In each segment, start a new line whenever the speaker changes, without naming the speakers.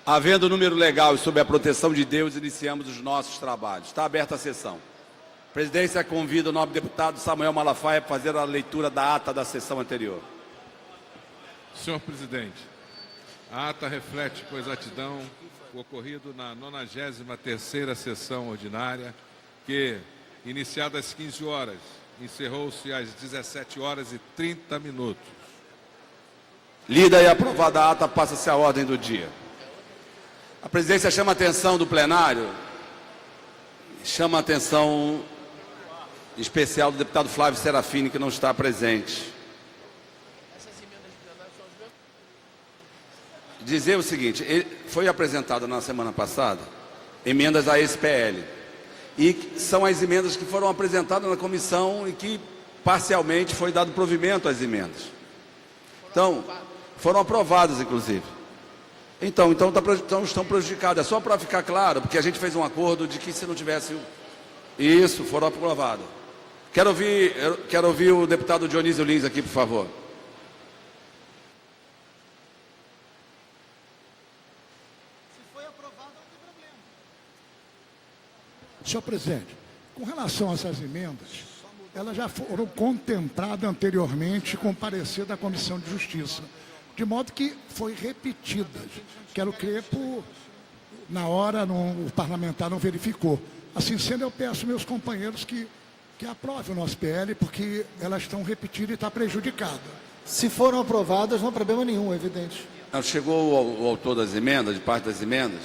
Havendo número legal e sob a proteção de Deus, iniciamos os nossos trabalhos. Está aberta a sessão. A presidência convida o nobre deputado Samuel Malafaia a fazer a leitura da ata da sessão anterior.
Senhor presidente, a ata reflete com exatidão o ocorrido na 93ª sessão ordinária, que, iniciada às 15 horas, encerrou-se às 17h30.
Lida e aprovada a ata, passa-se a ordem do dia. A presidência chama a atenção do plenário, chama a atenção especial do deputado Flávio Serafini, que não está presente. Dizer o seguinte, foi apresentada na semana passada emendas à SPL, e são as emendas que foram apresentadas na comissão e que parcialmente foi dado provimento às emendas. Então, foram aprovadas, inclusive. Então estão prejudicadas. É só para ficar claro, porque a gente fez um acordo de que se não tivesse isso, foram aprovadas. Quero ouvir o deputado Dionísio Lins aqui, por favor.
Senhor presidente, com relação a essas emendas, elas já foram contempladas anteriormente com parecer da Comissão de Justiça, de modo que foi repetidas. Quero crer na hora o parlamentar não verificou. Assim sendo, eu peço meus companheiros que aprovem o nosso PL, porque elas estão repetidas e está prejudicada.
Se foram aprovadas, não há problema nenhum, é evidente.
Chegou o autor das emendas, de parte das emendas?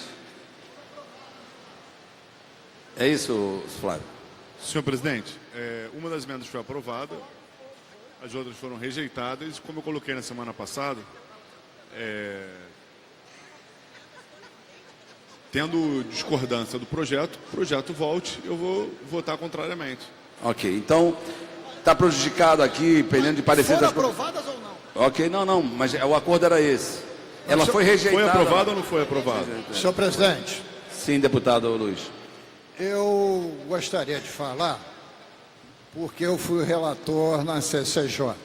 É isso, Flávio?
Senhor presidente, uma das emendas foi aprovada, as outras foram rejeitadas. Como eu coloquei na semana passada, tendo discordância do projeto, o projeto volte, eu vou votar contrariamente.
Ok, então está prejudicado aqui, pendendo de parecer...
Foram aprovadas ou não?
Ok, não, mas o acordo era esse. Ela foi rejeitada.
Foi aprovada ou não foi aprovada?
Senhor presidente.
Sim, deputado Luiz.
Eu gostaria de falar, porque eu fui relator na CCJ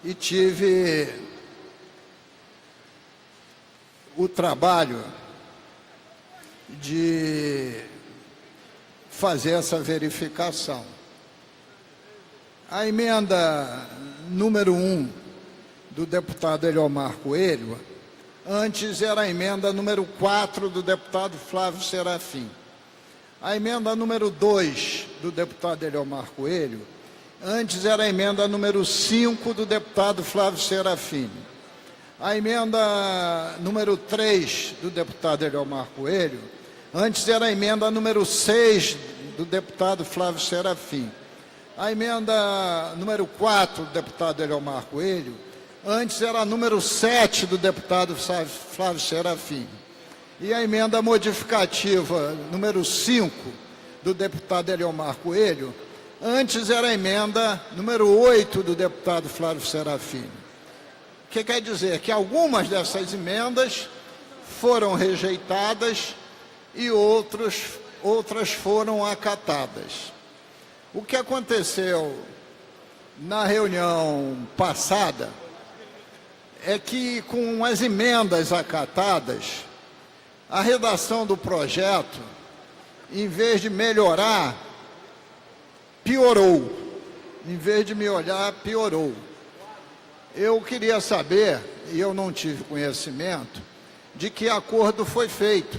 e tive o trabalho de fazer essa verificação. A emenda número 1 do deputado Eliomar Coelho, antes era a emenda número 4 do deputado Flávio Serafim. A emenda número 2 do deputado Eliomar Coelho, antes era a emenda número 5 do deputado Flávio Serafim. A emenda número 3 do deputado Eliomar Coelho, antes era a emenda número 6 do deputado Flávio Serafim. A emenda número 4 do deputado Eliomar Coelho, antes era a número 7 do deputado Flávio Serafim. E a emenda modificativa número 5 do deputado Eliomar Coelho, antes era a emenda número 8 do deputado Flávio Serafim. O que quer dizer? Que algumas dessas emendas foram rejeitadas e outras foram acatadas. O que aconteceu na reunião passada é que, com as emendas acatadas, a redação do projeto, em vez de melhorar, piorou. Em vez de melhorar, piorou. Eu queria saber, e eu não tive conhecimento, de que acordo foi feito,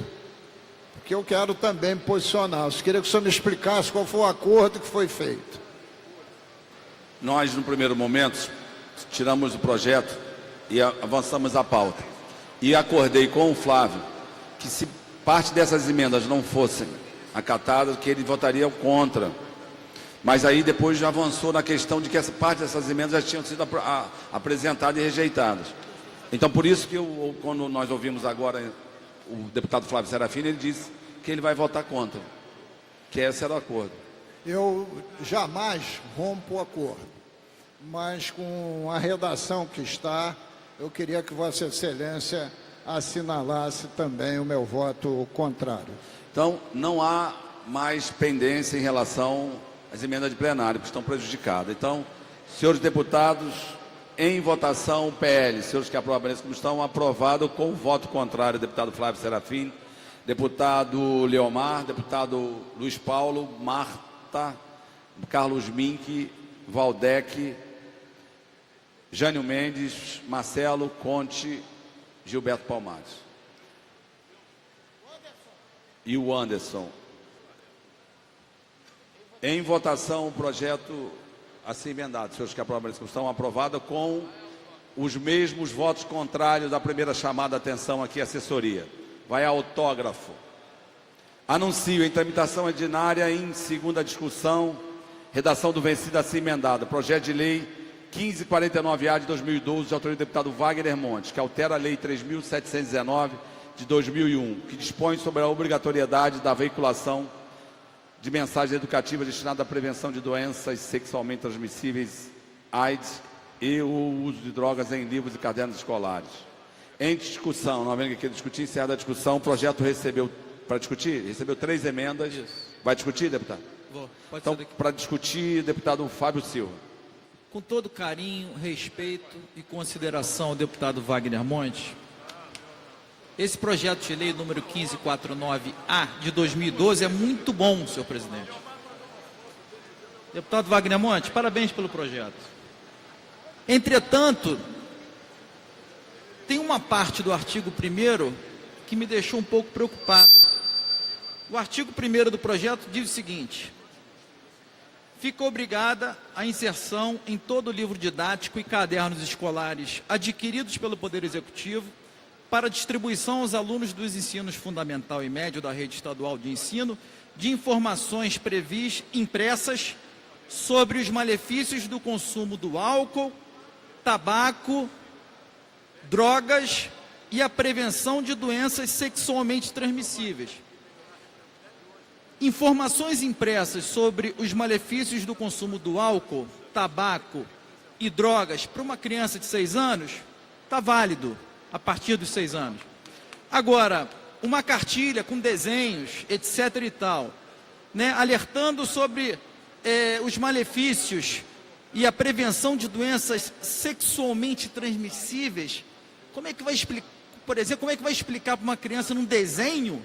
porque eu quero também me posicionar. Eu queria que o senhor me explicasse qual foi o acordo que foi feito.
Nós, no primeiro momento, tiramos o projeto e avançamos a pauta. E acordei com o Flávio que, se parte dessas emendas não fossem acatadas, que ele votaria contra. Mas aí depois já avançou na questão de que essa parte dessas emendas já tinham sido apresentadas e rejeitadas. Então, por isso que quando nós ouvimos agora o deputado Flávio Serafini, ele disse que ele vai votar contra, que esse era o acordo.
Eu jamais rompo o acordo, mas com a redação que está, eu queria que Vossa Excelência assinalasse também o meu voto contrário.
Então, não há mais pendência em relação às emendas de plenário, que estão prejudicadas. Então, senhores deputados, Em votação, o PL. Senhores que aprovam a como estão, aprovado com o voto contrário. Deputado Flávio Serafim, deputado Leomar, deputado Luiz Paulo, Marta, Carlos Mink, Valdec, Jânio Mendes, Marcelo, Conte, Gilberto Palmares. E o Anderson. Em votação, o projeto assim emendado. Senhores que aprovam a discussão, aprovada com os mesmos votos contrários da primeira chamada. Atenção aqui, assessoria. Vai a autógrafo. Anuncio em tramitação ordinária em segunda discussão, redação do vencido assim emendado. Projeto de lei 1549-A de 2012, de autoria do deputado Wagner Montes, que altera a lei 3.719 de 2001, que dispõe sobre a obrigatoriedade da veiculação de mensagens educativas destinadas à prevenção de doenças sexualmente transmissíveis, AIDS e o uso de drogas em livros e cadernos escolares. Em discussão, não havendo que discutir, encerrada a discussão, o projeto recebeu, para discutir, recebeu 3 emendas. Isso. Vai discutir, deputado?
Vou. Pode
então,
ser daqui.
para discutir, deputado Fábio Silva.
Com todo carinho, respeito e consideração ao deputado Wagner Montes, esse projeto de lei número 1549-A de 2012 é muito bom, senhor presidente. Deputado Wagner Montes, parabéns pelo projeto. Entretanto, tem uma parte do artigo 1º que me deixou um pouco preocupado. O artigo 1º do projeto diz o seguinte: fica obrigada a inserção em todo livro didático e cadernos escolares adquiridos pelo Poder Executivo para distribuição aos alunos dos ensinos fundamental e médio da rede estadual de ensino de informações impressas sobre os malefícios do consumo do álcool, tabaco, drogas e a prevenção de doenças sexualmente transmissíveis. Informações impressas sobre os malefícios do consumo do álcool, tabaco e drogas para uma criança de 6 anos, está válido a partir dos 6 anos. Agora, uma cartilha com desenhos, etc. e tal, né, alertando sobre os malefícios e a prevenção de doenças sexualmente transmissíveis, como é que vai explicar, por exemplo, como é que vai explicar para uma criança num desenho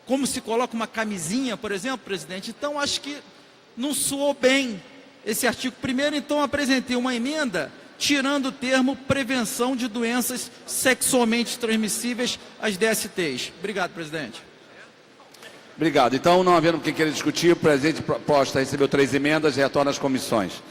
como se coloca uma camisinha, por exemplo, presidente? Então, acho que não soou bem esse artigo 1º, então apresentei uma emenda tirando o termo prevenção de doenças sexualmente transmissíveis, as DSTs. Obrigado, presidente.
Obrigado. Então, não havendo quem queira discutir, o presidente proposta recebeu 3 emendas e retorna às comissões.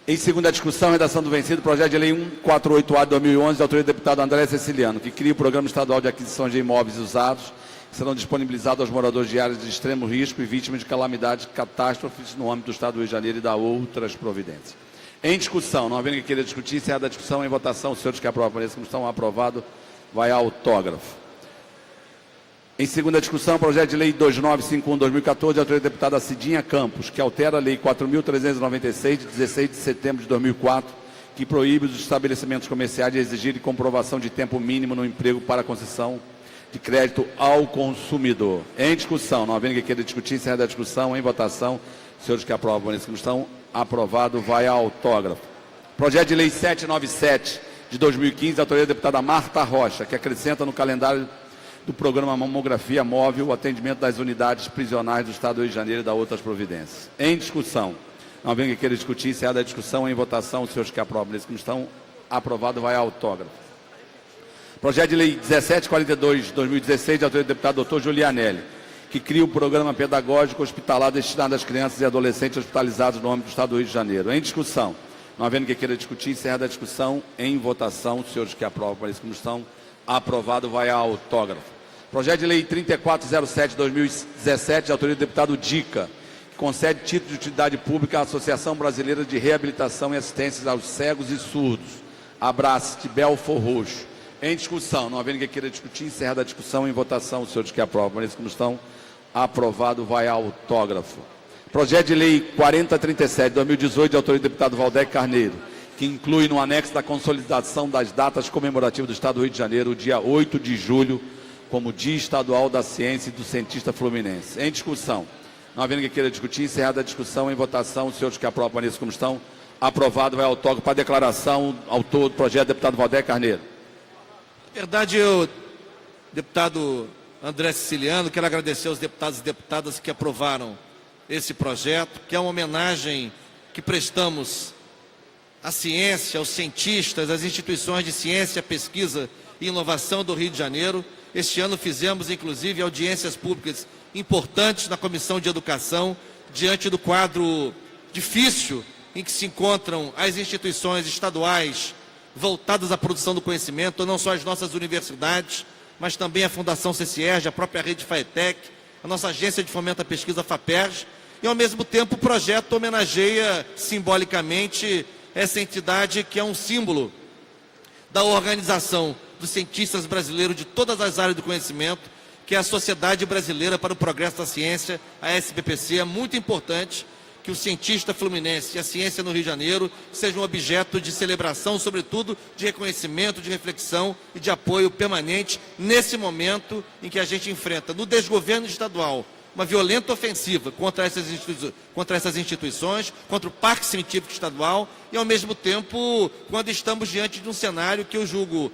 Em segunda discussão, redação do vencido, projeto de lei 148-A de 2011, de autoria do deputado André Ceciliano, que cria o Programa Estadual de Aquisição de Imóveis Usados, que serão disponibilizados aos moradores de áreas de extremo risco e vítimas de calamidades, catástrofes no âmbito do Estado do Rio de Janeiro e da outras providências. Em discussão, não havendo quem queira discutir, encerrada a discussão, em votação, os senhores que aprovam essa comissão, aprovado, vai ao autógrafo. Em segunda discussão, projeto de lei 2951/2014, de autoria da deputada Cidinha Campos, que altera a lei 4.396, de 16 de setembro de 2004, que proíbe os estabelecimentos comerciais de exigirem comprovação de tempo mínimo no emprego para concessão de crédito ao consumidor. Em discussão, não havendo quem queira discutir, encerrada a discussão, em votação, os senhores que aprovam essa comissão, aprovado, vai ao autógrafo. Projeto de lei 797 de 2015, da autoria da deputada Marta Rocha, que acrescenta no calendário do programa Mamografia Móvel o atendimento das unidades prisionais do Estado do Rio de Janeiro e da outras providências. Em discussão, não havendo que queira discutir, encerrada a discussão, em votação, os senhores que aprovam essa comissão, aprovado, vai ao autógrafo. Projeto de lei 1742 de 2016, da autoria do deputado Dr. Giulianelli, que cria o programa pedagógico hospitalar destinado às crianças e adolescentes hospitalizados no âmbito do Estado do Rio de Janeiro. Em discussão, não havendo que queira discutir, encerrada a discussão, em votação, os senhores que aprovam para essa comissão, aprovado, vai ao autógrafo. Projeto de lei 3407 de 2017, de autoria do deputado Dica, que concede título de utilidade pública à Associação Brasileira de Reabilitação e Assistência aos Cegos e Surdos, Abraço, de Belfor Roxo. Em discussão, não havendo quem queira discutir, encerrada a discussão, em votação, os senhores que aprovam essa comissão, aprovado, vai ao autógrafo. Projeto de lei 4037 de 2018, de autoria do deputado Valdec Carneiro, que inclui no anexo da consolidação das datas comemorativas do Estado do Rio de Janeiro, o dia 8 de julho, como Dia Estadual da Ciência e do Cientista Fluminense. Em discussão, não havendo quem queira discutir, encerrada a discussão, em votação, os senhores que aprovam essa comissão, Aprovado, vai ao toque para declaração. Autor do projeto, deputado Valdec Carneiro.
Na verdade, eu, deputado André Siciliano, quero agradecer aos deputados e deputadas que aprovaram esse projeto, que é uma homenagem que prestamos à ciência, aos cientistas, às instituições de ciência, pesquisa e inovação do Rio de Janeiro. Este ano fizemos, inclusive, audiências públicas importantes na Comissão de Educação, diante do quadro difícil em que se encontram as instituições estaduais voltadas à produção do conhecimento, não só as nossas universidades, mas também a Fundação CCERJ, a própria rede FAETEC, a nossa agência de fomento à pesquisa FAPERJ, e ao mesmo tempo o projeto homenageia simbolicamente essa entidade que é um símbolo da organização dos cientistas brasileiros de todas as áreas do conhecimento, que é a Sociedade Brasileira para o Progresso da Ciência, a SBPC. É muito importante que o cientista fluminense e a ciência no Rio de Janeiro sejam objeto de celebração, sobretudo de reconhecimento, de reflexão e de apoio permanente nesse momento em que a gente enfrenta no desgoverno estadual uma violenta ofensiva contra essas instituições, contra o Parque Científico Estadual e, ao mesmo tempo, quando estamos diante de um cenário que eu julgo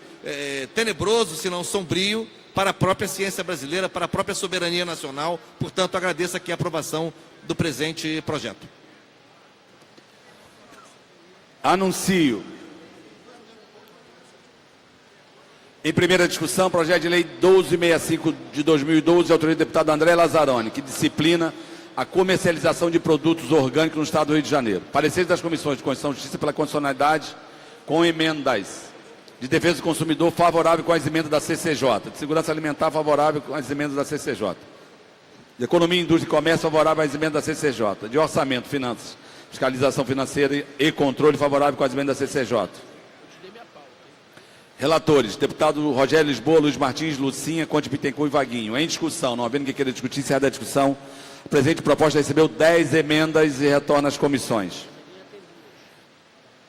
tenebroso, se não sombrio, para a própria ciência brasileira, para a própria soberania nacional. Portanto, agradeço aqui a aprovação do presente projeto.
Anuncio. Em primeira discussão, projeto de lei 1265 de 2012, de autoria do deputado André Lazzaroni, que disciplina a comercialização de produtos orgânicos no Estado do Rio de Janeiro. Pareceres das comissões de Constituição e Justiça pela condicionalidade com emendas. De Defesa do Consumidor, favorável com as emendas da CCJ. De Segurança Alimentar, favorável com as emendas da CCJ. De Economia, Indústria e Comércio, favorável às emendas da CCJ. De Orçamento, Finanças, Fiscalização Financeira e Controle, favorável com as emendas da CCJ. Relatores, deputado Rogério Lisboa, Luiz Martins, Lucinha, Conde Bittencourt e Vaguinho. Em discussão, não havendo quem queira discutir, encerrada a discussão. A presente proposta recebeu 10 emendas e retorna às comissões.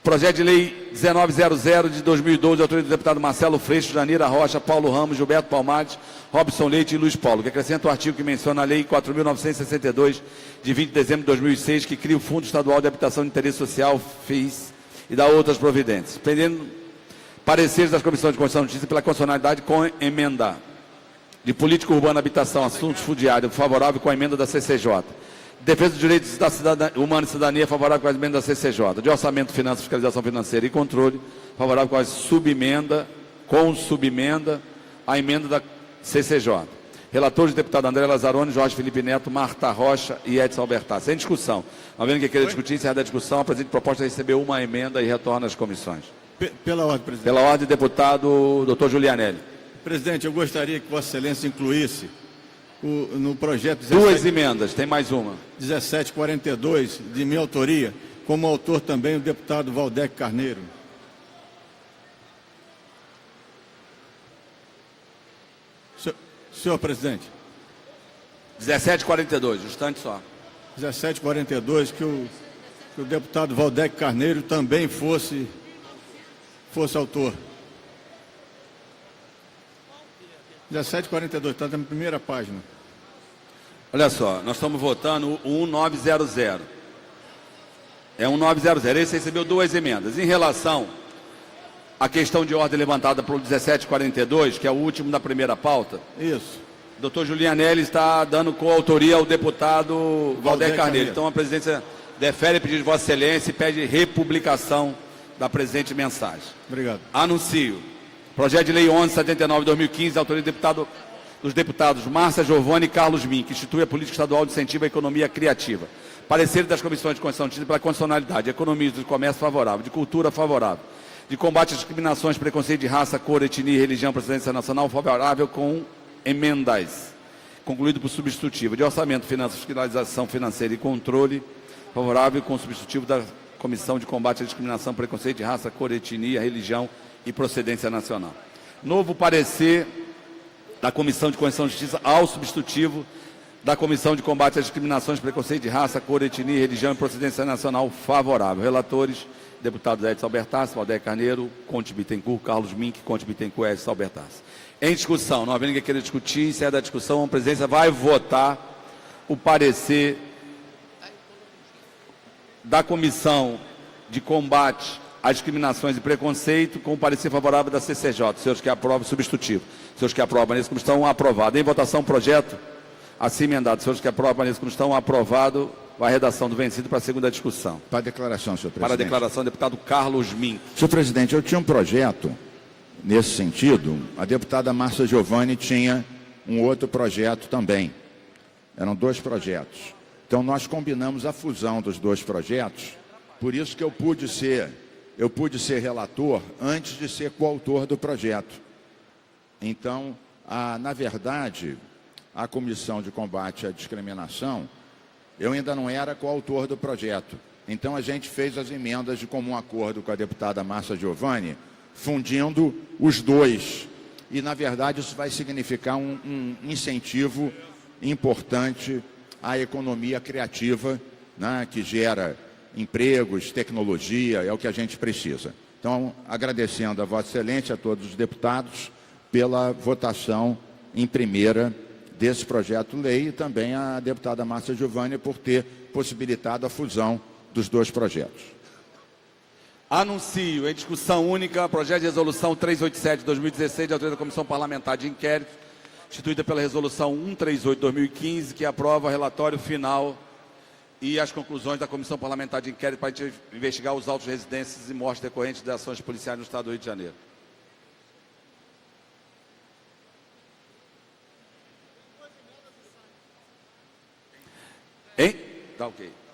Projeto de lei 1900 de 2012, de autoria do deputado Marcelo Freixo, Janira Rocha, Paulo Ramos, Gilberto Palmares, Robson Leite e Luiz Paulo, que acrescenta o artigo que menciona a lei 4.962, de 20 de dezembro de 2006, que cria o Fundo Estadual de Habitação de Interesse Social, FIS, e dá outras providências. Pendendo pareceres das comissões de Constituição e Justiça pela constitucionalidade com emenda. De Política Urbana, Habitação, Assuntos Fundiários, favorável com a emenda da CCJ. Defesa dos Direitos da Humana e Cidadania, favorável com as emendas da CCJ. De Orçamento, Finanças, Fiscalização Financeira e Controle, favorável com a subemenda, a emenda da CCJ. Relatores, deputado André Lazzaroni, Jorge Felipe Neto, Marta Rocha e Edson Albertar. Sem discussão. Não havendo quem queira discutir, encerrada a discussão, a presente proposta recebeu uma emenda e retorna às comissões.
Pela ordem, presidente.
Pela ordem, deputado Dr. Julianelli.
Presidente, eu gostaria que Vossa Excelência incluísse no projeto
duas emendas, tem mais uma.
1742, de minha autoria, como autor também o deputado Valdec Carneiro. Senhor presidente.
1742, instante só.
1742, que o deputado Valdec Carneiro também fosse autor. 1742, está na primeira página.
Olha só, nós estamos votando o 1900. É 1900. Esse recebeu duas emendas. Em relação à questão de ordem levantada pelo 1742, que é o último da primeira pauta.
Isso.
O doutor Julianelli está dando coautoria ao deputado Valdec Carneiro. Então a presidência defere pedido de Vossa Excelência e pede republicação da presente mensagem.
Obrigado.
Anuncio. Projeto de lei 1179 de 2015, autoria dos deputados Márcia Giovanni e Carlos Min, que institui a política estadual de incentivo à economia criativa. Parecer das comissões de Constituição e Justiça pela constitucionalidade, economia e comércio favorável, de cultura favorável, de combate às discriminações, preconceito de raça, cor, etnia, religião, procedência nacional favorável com emendas. Concluído por substitutivo. De orçamento, finanças, fiscalização financeira e controle, favorável com substitutivo da Comissão de Combate à Discriminação, Preconceito de Raça, Cor, Etnia, Religião e Procedência Nacional. Novo parecer da Comissão de Constituição e Justiça ao substitutivo da Comissão de Combate às Discriminações, Preconceito de Raça, Cor, Etnia, Religião e Procedência Nacional favorável. Relatores, deputados Edson Albertar, Valdec Carneiro, Conde Bittencourt, Carlos Mink, Conde Bittencourt, Edson Albertar. Em discussão, não havendo ninguém queira discutir, encerra da discussão, a presidência vai votar o parecer da Comissão de combate às discriminações e preconceito, com o parecer favorável da CCJ. Senhores que aprovam, substitutivo. Senhores que aprovam nesse comissão, aprovado. Em votação, projeto assim emendado. Senhores que aprovam nesse comissão, aprovado. Vai a redação do vencido para a segunda discussão.
Para a declaração, senhor presidente.
Para a declaração, deputado Carlos Mink.
Senhor presidente, eu tinha um projeto nesse sentido. A deputada Márcia Giovanni tinha um outro projeto também. Eram 2 projetos. Então, nós combinamos a fusão dos 2 projetos. Por isso que eu pude ser relator antes de ser coautor do projeto. Então, na verdade, a Comissão de Combate à Discriminação, eu ainda não era coautor do projeto. Então, a gente fez as emendas de comum acordo com a deputada Márcia Giovanni, fundindo os 2. E, na verdade, isso vai significar um incentivo importante à economia criativa, né, que gera empregos, tecnologia, é o que a gente precisa. Então, agradecendo a Vossa Excelência, a todos os deputados, pela votação em primeira desse projeto-lei e também a deputada Márcia Giovanni por ter possibilitado a fusão dos 2 projetos.
Anuncio em discussão única projeto de resolução 387/2016, de autoria da Comissão Parlamentar de Inquérito, instituída pela resolução 138/2015, que aprova o relatório final e as conclusões da Comissão Parlamentar de Inquérito para investigar os autos de residências e mortes decorrentes de ações policiais no Estado do Rio de Janeiro.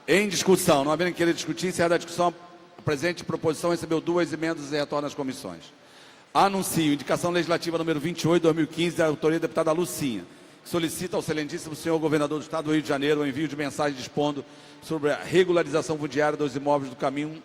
Em discussão, não havendo querer discutir, encerrada a discussão, a presente proposição recebeu 2 emendas e retorna às comissões. Anuncio indicação legislativa número 28/2015, da autoria da deputada Lucinha, que solicita ao excelentíssimo senhor governador do Estado do Rio de Janeiro o envio de mensagem dispondo sobre a regularização fundiária dos imóveis do caminho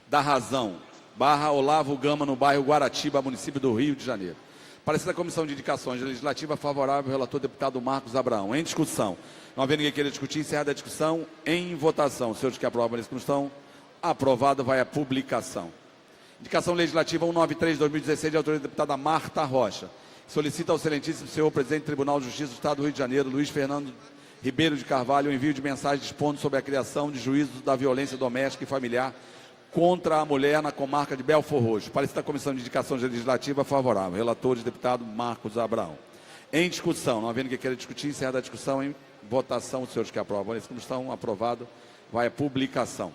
da Razão, Olavo Gama, no bairro Guaratiba, município do Rio de Janeiro. Parecer da Comissão de Indicações Legislativa favorável ao relator deputado Marcos Abraão. Em discussão, não havendo ninguém queira discutir, encerrada a discussão, em votação. Senhores que aprovam nessa comissão, aprovado, vai a publicação. Indicação Legislativa 193/2016, de autoria da deputada Marta Rocha. Solicita ao excelentíssimo senhor presidente do Tribunal de Justiça do Estado do Rio de Janeiro, Luiz Fernando Ribeiro de Carvalho, o envio de mensagem dispondo sobre a criação de juízos da violência doméstica e familiar contra a mulher na comarca de Belford Roxo. Parecer da Comissão de Indicação Legislativa favorável. Relatores, deputado Marcos Abraão. Em discussão, não havendo que queira discutir, encerrada a discussão, em votação, os senhores que aprovam nessa comissão, aprovado, vai a publicação.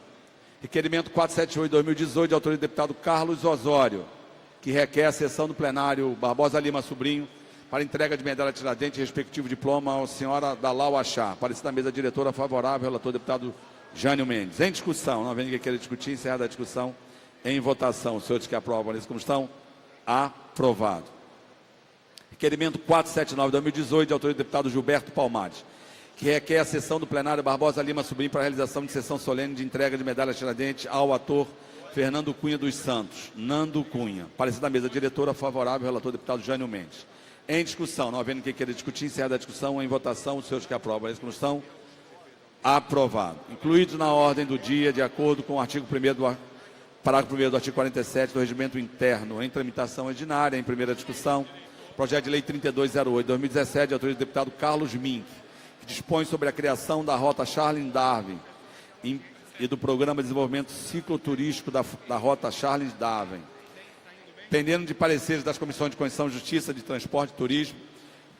Requerimento 478/2018, de autoria do deputado Carlos Osório, que requer a sessão do plenário Barbosa Lima Sobrinho para entrega de medalha Tiradentes e respectivo diploma à senhora Dalau Achá. Parecer da mesa diretora favorável, relator deputado Jânio Mendes. Em discussão, não havendo ninguém queira discutir, encerrada a discussão, em votação. Os senhores que aprovam nessa comissão, aprovado. Requerimento 479/2018, de autoria do deputado Gilberto Palmares, que requer a sessão do plenário Barbosa Lima Sobrinho para a realização de sessão solene de entrega de medalha Tiradentes ao ator Fernando Cunha dos Santos, Nando Cunha. Parecer da mesa diretora favorável, relator deputado Jânio Mendes. Em discussão, não havendo quem queira discutir, encerrada a discussão, em votação, os senhores que aprovam nessa comissão, aprovado. Incluídos na ordem do dia, de acordo com o artigo 1º parágrafo 1º do artigo 47 do Regimento Interno, em tramitação ordinária, em primeira discussão, projeto de lei 3208/2017, de autoria do deputado Carlos Mink, que dispõe sobre a criação da Rota Charles Darwin e do Programa de Desenvolvimento Cicloturístico da Rota Charles Darwin, pendendo de pareceres das Comissões de Constituição, Justiça, de Transporte e Turismo,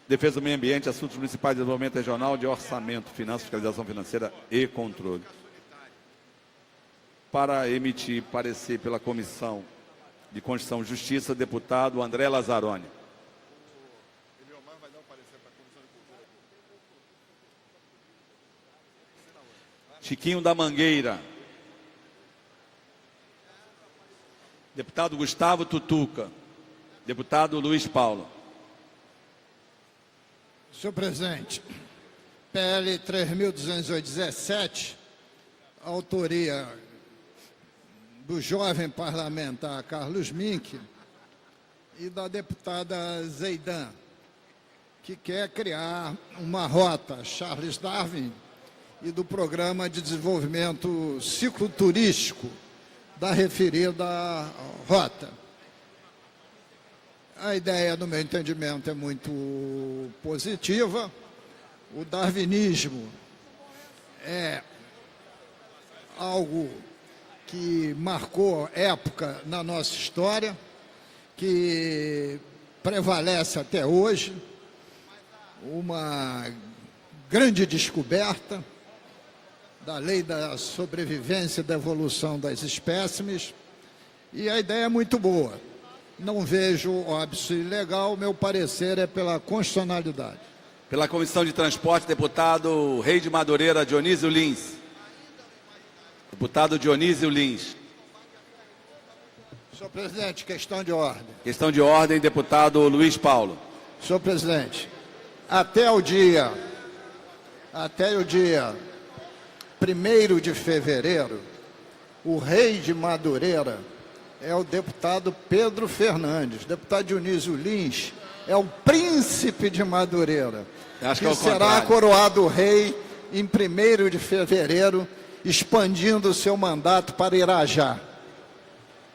Defesa do Meio Ambiente, Assuntos Municipais de Desenvolvimento Regional, de Orçamento, Finanças, Fiscalização Financeira e Controle. Para emitir parecer pela Comissão de Constituição e Justiça, deputado André Lazzaroni. Chiquinho da Mangueira. Deputado Gustavo Tutuca. Deputado Luiz Paulo.
Senhor presidente, PL 3.217, autoria do jovem parlamentar Carlos Mink e da deputada Zeidan, que quer criar uma rota Charles Darwin e do Programa de Desenvolvimento Cicloturístico da referida rota. A ideia, no meu entendimento, é muito positiva. O darwinismo é algo que marcou época na nossa história, que prevalece até hoje, uma grande descoberta da lei da sobrevivência e da evolução das espécimes, e a ideia é muito boa. Não vejo óbice ilegal, meu parecer é pela constitucionalidade.
Pela Comissão de Transporte, deputado Rei de Madureira, Dionísio Lins. Deputado Dionísio Lins.
Senhor presidente, questão de ordem.
Questão de ordem, deputado Luiz Paulo.
Senhor presidente, até o dia 1º de fevereiro, o rei de Madureira é o deputado Pedro Fernandes. O deputado Dionísio Lins é o príncipe de Madureira,
Acho
que
é o
será
contrário.
coroado rei em 1º de fevereiro, expandindo o seu mandato para Irajá.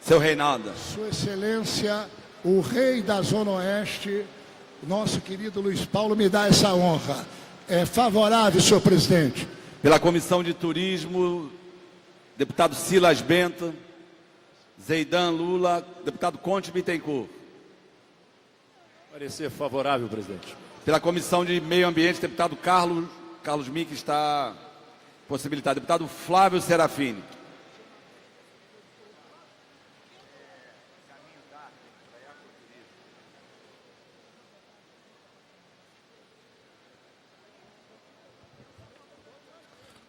Seu Reinaldo.
Sua Excelência, o rei da Zona Oeste, nosso querido Luiz Paulo, me dá essa honra. É favorável, senhor presidente.
Pela Comissão de Turismo, deputado Silas Bento, Zeidan Lula, deputado Conte Bittencourt.
Parecer favorável, presidente.
Pela Comissão de Meio Ambiente, deputado Carlos Mick está possibilitado. Deputado Flávio Serafini.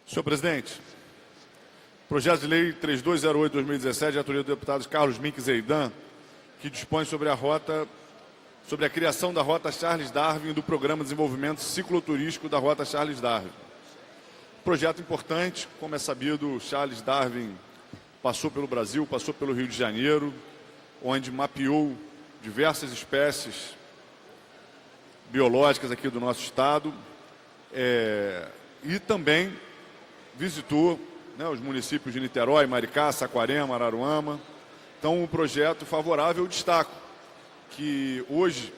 Senhor presidente, projeto de lei 3208/2017, de autoria do deputado Carlos Mink Zeidan, que dispõe sobre a criação da Rota Charles Darwin e do Programa de Desenvolvimento Cicloturístico da Rota Charles Darwin. Projeto importante, como é sabido, Charles Darwin passou pelo Brasil, passou pelo Rio de Janeiro, onde mapeou diversas espécies biológicas aqui do nosso estado, e também visitou, né, os municípios de Niterói, Maricá, Saquarema, Araruama. Então, um projeto favorável. Eu destaco que hoje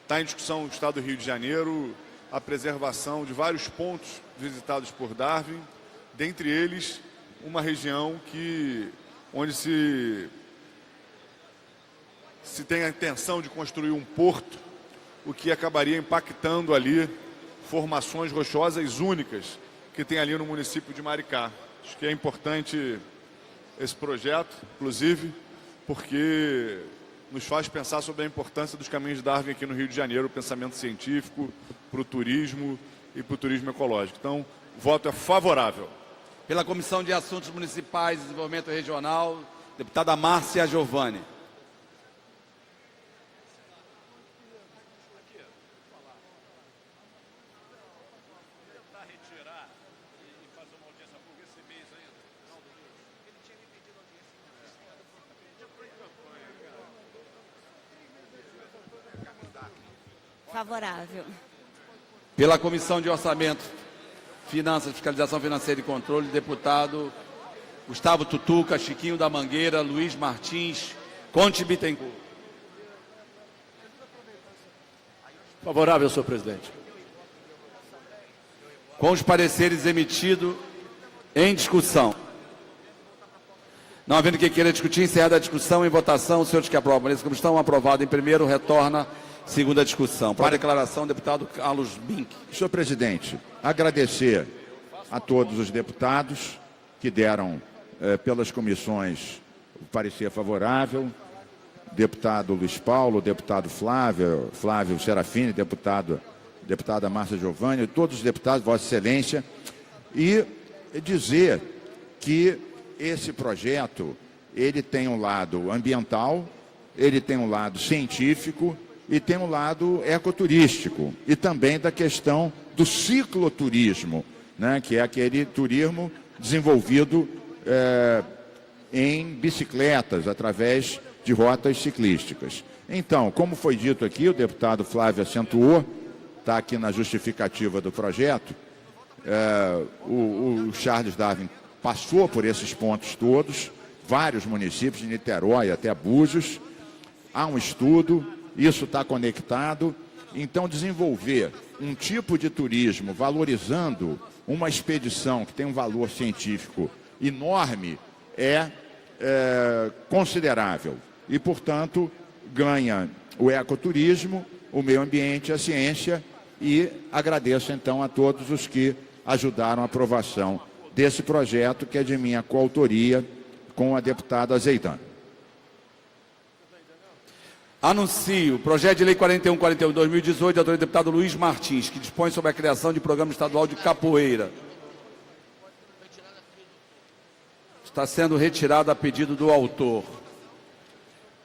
está em discussão no estado do Rio de Janeiro a preservação de vários pontos visitados por Darwin, dentre eles uma região onde se tem a intenção de construir um porto, o que acabaria impactando ali formações rochosas únicas que tem ali no município de Maricá. Acho que é importante esse projeto, inclusive, porque nos faz pensar sobre a importância dos caminhos de Darwin aqui no Rio de Janeiro, o pensamento científico, para o turismo e para o turismo ecológico. Então, o voto é favorável.
Pela Comissão de Assuntos Municipais e Desenvolvimento Regional, deputada Márcia Giovanni.
Favorável.
Pela Comissão de Orçamento, Finanças, Fiscalização Financeira e Controle, deputado Gustavo Tutuca, Chiquinho da Mangueira, Luiz Martins, Conte Bittencourt.
Favorável, senhor presidente.
Com os pareceres emitidos em discussão. Não havendo quem queira discutir, encerrada a discussão, em votação, os senhores que aprovam essa comissão, aprovado em primeiro, retorna segunda discussão. Para a declaração, deputado Carlos Mink.
Senhor presidente, agradecer a todos os deputados que deram pelas comissões o parecer favorável, deputado Luiz Paulo, deputado Flávio Serafini, deputada Márcia Giovanni, todos os deputados, Vossa Excelência, e dizer que esse projeto, ele tem um lado ambiental, ele tem um lado científico e tem um lado ecoturístico, e também da questão do cicloturismo, né, que é aquele turismo desenvolvido em bicicletas, através de rotas ciclísticas. Então, como foi dito aqui, o deputado Flávio acentuou, está aqui na justificativa do projeto, o Charles Darwin passou por esses pontos todos, vários municípios, de Niterói até Búzios, há um estudo, isso está conectado. Então, desenvolver um tipo de turismo valorizando uma expedição que tem um valor científico enorme é considerável e, portanto, ganha o ecoturismo, o meio ambiente, a ciência, e agradeço então a todos os que ajudaram a aprovação desse projeto, que é de minha coautoria com a deputada Zeidan.
Anuncio o projeto de lei 4141 de 2018, de autoria do deputado Luiz Martins, que dispõe sobre a criação de programa estadual de capoeira. Está sendo retirado a pedido do autor.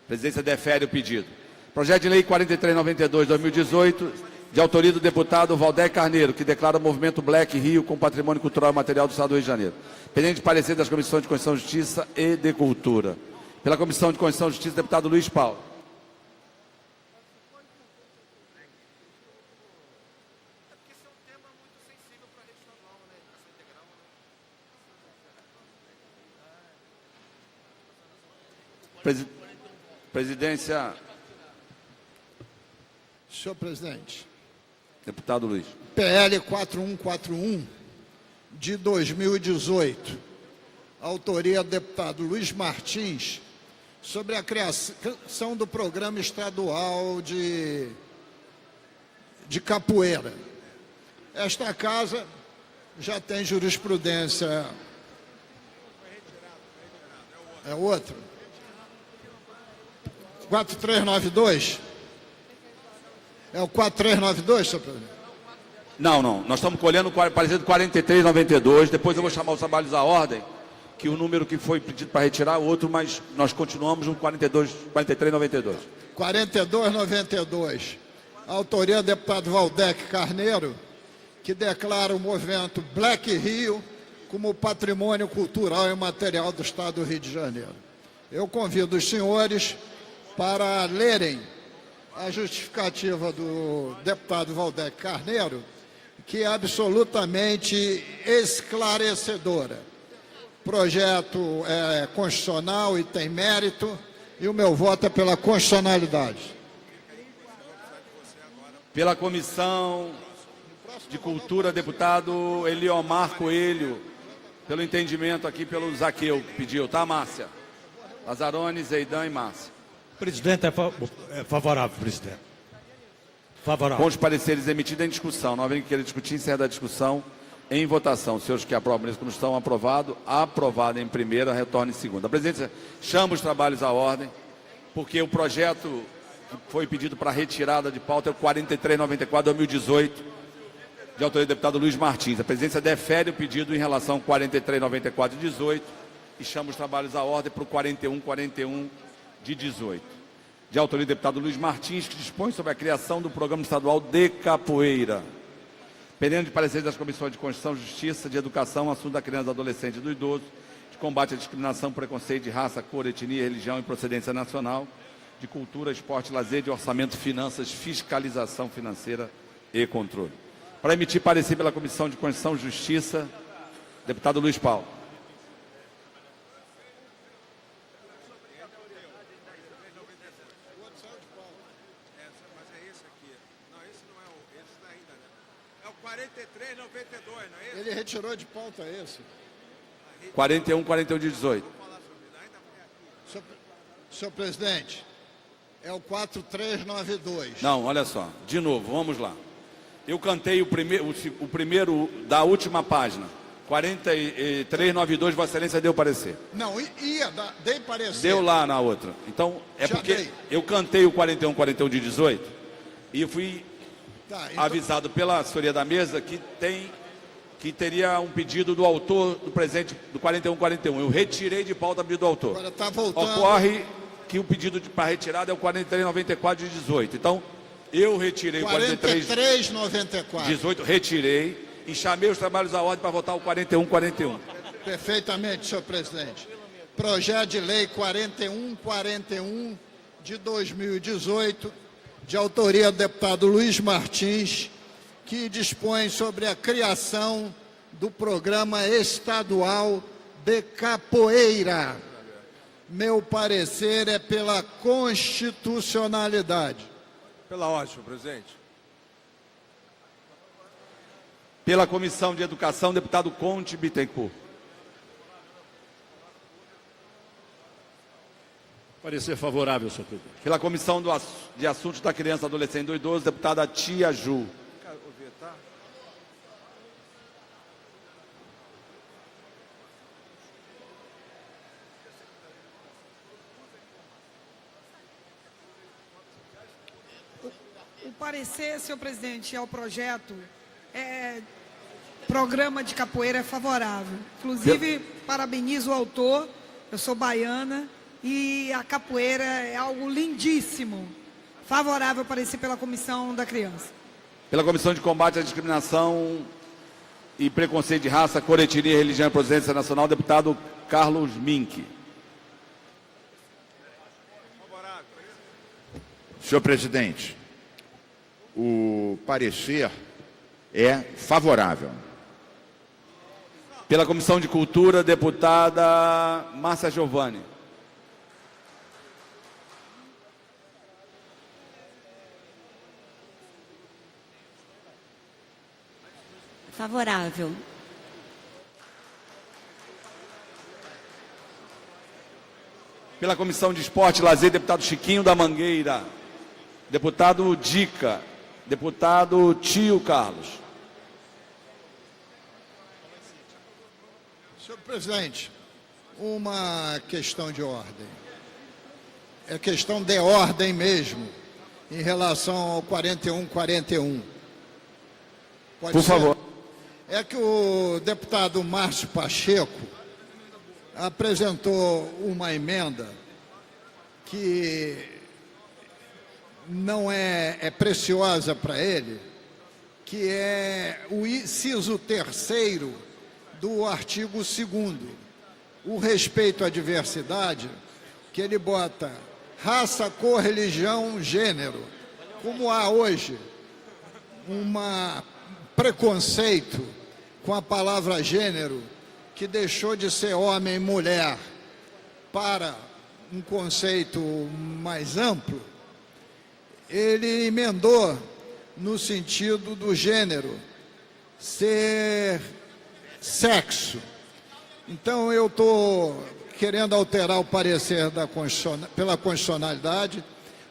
A presidência defere o pedido. Projeto de lei 4392 de 2018, de autoria do deputado Valdec Carneiro, que declara o movimento Black Rio com patrimônio cultural e material do Estado do Rio de Janeiro. Pendente de parecer das comissões de Constituição, Justiça e de Cultura. Pela Comissão de Constituição e Justiça, deputado Luiz Paulo. Presidência.
Senhor presidente.
Deputado Luiz.
PL 4141 de 2018. Autoria do deputado Luiz Martins, sobre a criação do programa estadual de capoeira. Esta casa já tem jurisprudência. É outro? 4392? É o 4392, senhor presidente?
Não. Nós estamos colhendo o parecer do 4392. Depois eu vou chamar os trabalhos à ordem, que o número que foi pedido para retirar é outro, mas nós continuamos no 4392.
4292. Autoria do deputado Valdec Carneiro, que declara o movimento Black Rio como patrimônio cultural e material do Estado do Rio de Janeiro. Eu convido os senhores para lerem a justificativa do deputado Valdec Carneiro, que é absolutamente esclarecedora. O projeto é constitucional e tem mérito, e o meu voto é pela constitucionalidade.
Pela Comissão de Cultura, deputado Eliomar Coelho, pelo entendimento aqui pelo Zaqueu, que pediu, tá, Márcia? Lazzaroni, Zeidan e Márcia.
Presidente, é favorável, presidente. Favorável.
Com os pareceres emitidos em discussão. Não havendo que queira discutir, encerra a discussão em votação. Os senhores que aprovam isso não estão aprovados, aprovado em primeira, retorna em segunda. A presidência chama os trabalhos à ordem, porque o projeto que foi pedido para retirada de pauta é o 4394 de 2018, de autoria do deputado Luiz Martins. A presidência defere o pedido em relação ao 4394 de 18 e chama os trabalhos à ordem para o 4141 de 18. De autoria do deputado Luiz Martins, que dispõe sobre a criação do Programa Estadual de Capoeira. Pendente de parecer das Comissões de Constituição, Justiça, de Educação, Assunto da Criança, do Adolescente e do Idoso, de Combate à Discriminação, Preconceito de Raça, Cor, Etnia, Religião e Procedência Nacional, de Cultura, Esporte e Lazer, de Orçamento, Finanças, Fiscalização Financeira e Controle. Para emitir parecer pela Comissão de Constituição, Justiça, deputado Luiz Paulo.
Ele retirou de pauta esse.
41 de 18.
Senhor presidente, é o 4392.
Não, olha só, de novo, vamos lá. Eu cantei o primeiro da última página. 4392, Vossa Excelência deu parecer.
Não, dei parecer.
Deu lá na outra. Então, é
Já
porque
dei.
eu cantei o 41 de 18 e fui
Então,
avisado pela assessoria da mesa que teria um pedido do autor do presente do 41. Eu retirei de pauta o pedido do autor.
Agora está voltando.
Ocorre que o pedido para retirada é o 4394 de 18. Então, eu retirei o
4394.
18, retirei e chamei os trabalhos à ordem para votar o 41.
Perfeitamente, senhor presidente. Projeto de lei 4141 de 2018, de autoria do deputado Luiz Martins, que dispõe sobre a criação do Programa Estadual de Capoeira. Meu parecer é pela constitucionalidade.
Pela ordem, senhor presidente.
Pela Comissão de Educação, deputado Conte Bittencourt.
Parecer favorável, senhor presidente.
Pela Comissão de Assuntos da Criança, Adolescente e do Idoso, deputada Tia Ju.
O parecer, senhor presidente, ao projeto, programa de capoeira é favorável. Inclusive, parabenizo o autor, eu sou baiana, e a capoeira é algo lindíssimo. Favorável, parecer pela Comissão da Criança.
Pela Comissão de Combate à Discriminação e Preconceito de Raça, Cor, Etnia, Religião e Procedência Nacional, deputado Carlos Mink.
Senhor presidente, o parecer é favorável.
Pela Comissão de Cultura, deputada Márcia Giovani.
Favorável.
Pela Comissão de Esporte e Lazer, deputado Chiquinho da Mangueira. Deputado Dica. Deputado Tio Carlos.
Senhor presidente, uma questão de ordem. É questão de ordem mesmo, em relação ao 4141. Pode
Por
ser?
favor.
É que o deputado Márcio Pacheco apresentou uma emenda que não é preciosa para ele, que é o inciso 3º do artigo 2º, o respeito à diversidade, que ele bota raça, cor, religião, gênero. Como há hoje preconceito com a palavra gênero, que deixou de ser homem e mulher para um conceito mais amplo, ele emendou no sentido do gênero ser sexo. Então eu estou querendo alterar o parecer pela constitucionalidade,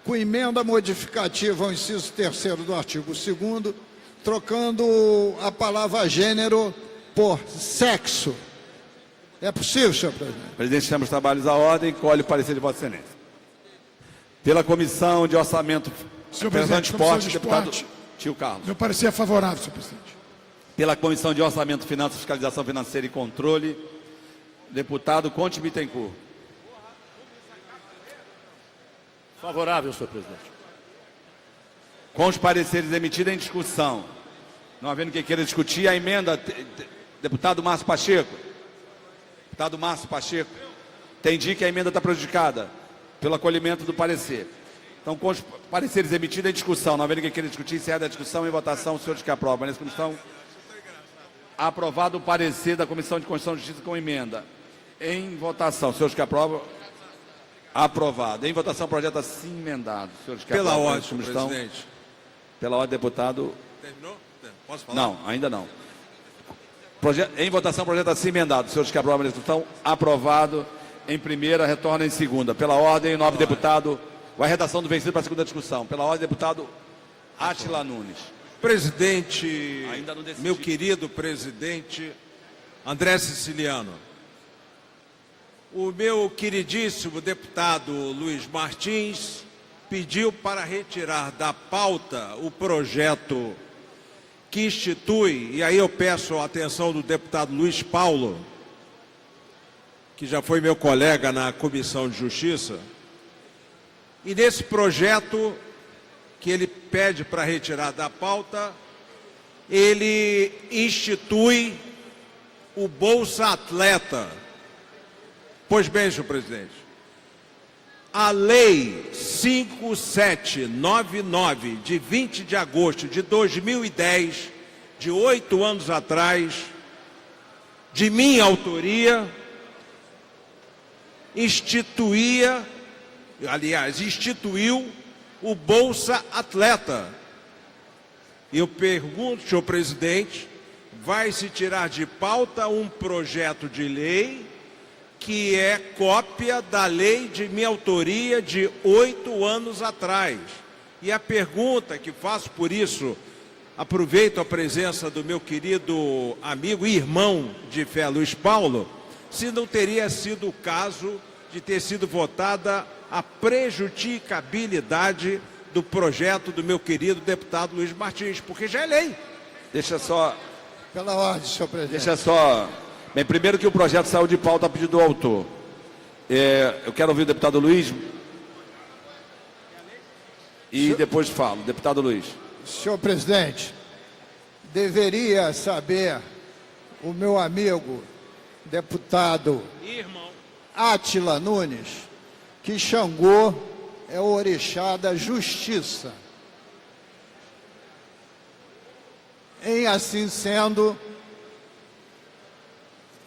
com emenda modificativa ao inciso 3º do artigo 2º, trocando a palavra gênero por sexo. É possível, senhor presidente?
Presidente, chama os trabalhos à ordem, colhe o parecer de Vossa Excelência. Pela Comissão de Orçamento,
Senhor presidente,
Esporte,
Comissão de
deputado
Esporte.
Tio Carlos.
Meu parecer é favorável, senhor presidente.
Pela Comissão de Orçamento, Finanças, Fiscalização Financeira e Controle, deputado Conte Bittencourt.
Favorável, senhor presidente.
Com os pareceres emitidos em discussão, não havendo quem queira discutir, a emenda, deputado Márcio Pacheco. Deputado Márcio Pacheco, entendi que a emenda está prejudicada pelo acolhimento do parecer. Então, com os pareceres emitidos em discussão, não havendo quem queira discutir, encerra a discussão em votação, os senhores que aprovam. Nessa comissão, aprovado o parecer da Comissão de Constituição e Justiça com emenda. Em votação, os senhores que aprovam, aprovado. Em votação, o projeto assim emendado. Os senhores que
Pela
aprovam,
ordem, senhor presidente.
Pela ordem, deputado...
Terminou? Posso falar?
Não, ainda não. Em votação, projeto assim emendado. Os senhores que aprovam a discussão, aprovado em primeira, retorna em segunda. Pela ordem, nobre deputado, a redação do vencido para a segunda discussão. Pela ordem, deputado Átila Nunes.
Presidente, meu querido presidente André Siciliano, o meu queridíssimo deputado Luiz Martins pediu para retirar da pauta o projeto que institui, e aí eu peço a atenção do deputado Luiz Paulo, que já foi meu colega na Comissão de Justiça, e nesse projeto que ele pede para retirar da pauta, ele institui o Bolsa Atleta. Pois bem, senhor presidente, a Lei 5799, de 20 de agosto de 2010, de 8 anos atrás, de minha autoria, instituiu o Bolsa Atleta. Eu pergunto, senhor presidente, vai se tirar de pauta um projeto de lei que é cópia da lei de minha autoria de 8 anos atrás. E a pergunta que faço, por isso, aproveito a presença do meu querido amigo e irmão de fé, Luiz Paulo, se não teria sido o caso de ter sido votada a prejudicabilidade do projeto do meu querido deputado Luiz Martins, porque já é lei.
Deixa só...
Pela ordem, senhor presidente.
Deixa só... Bem, primeiro que o projeto saiu de pauta a pedido do autor. Eu quero ouvir o deputado Luiz. E depois falo. Deputado Luiz.
Senhor presidente, deveria saber o meu amigo, deputado Átila Nunes, que Xangô é o orixá da justiça. Em assim sendo,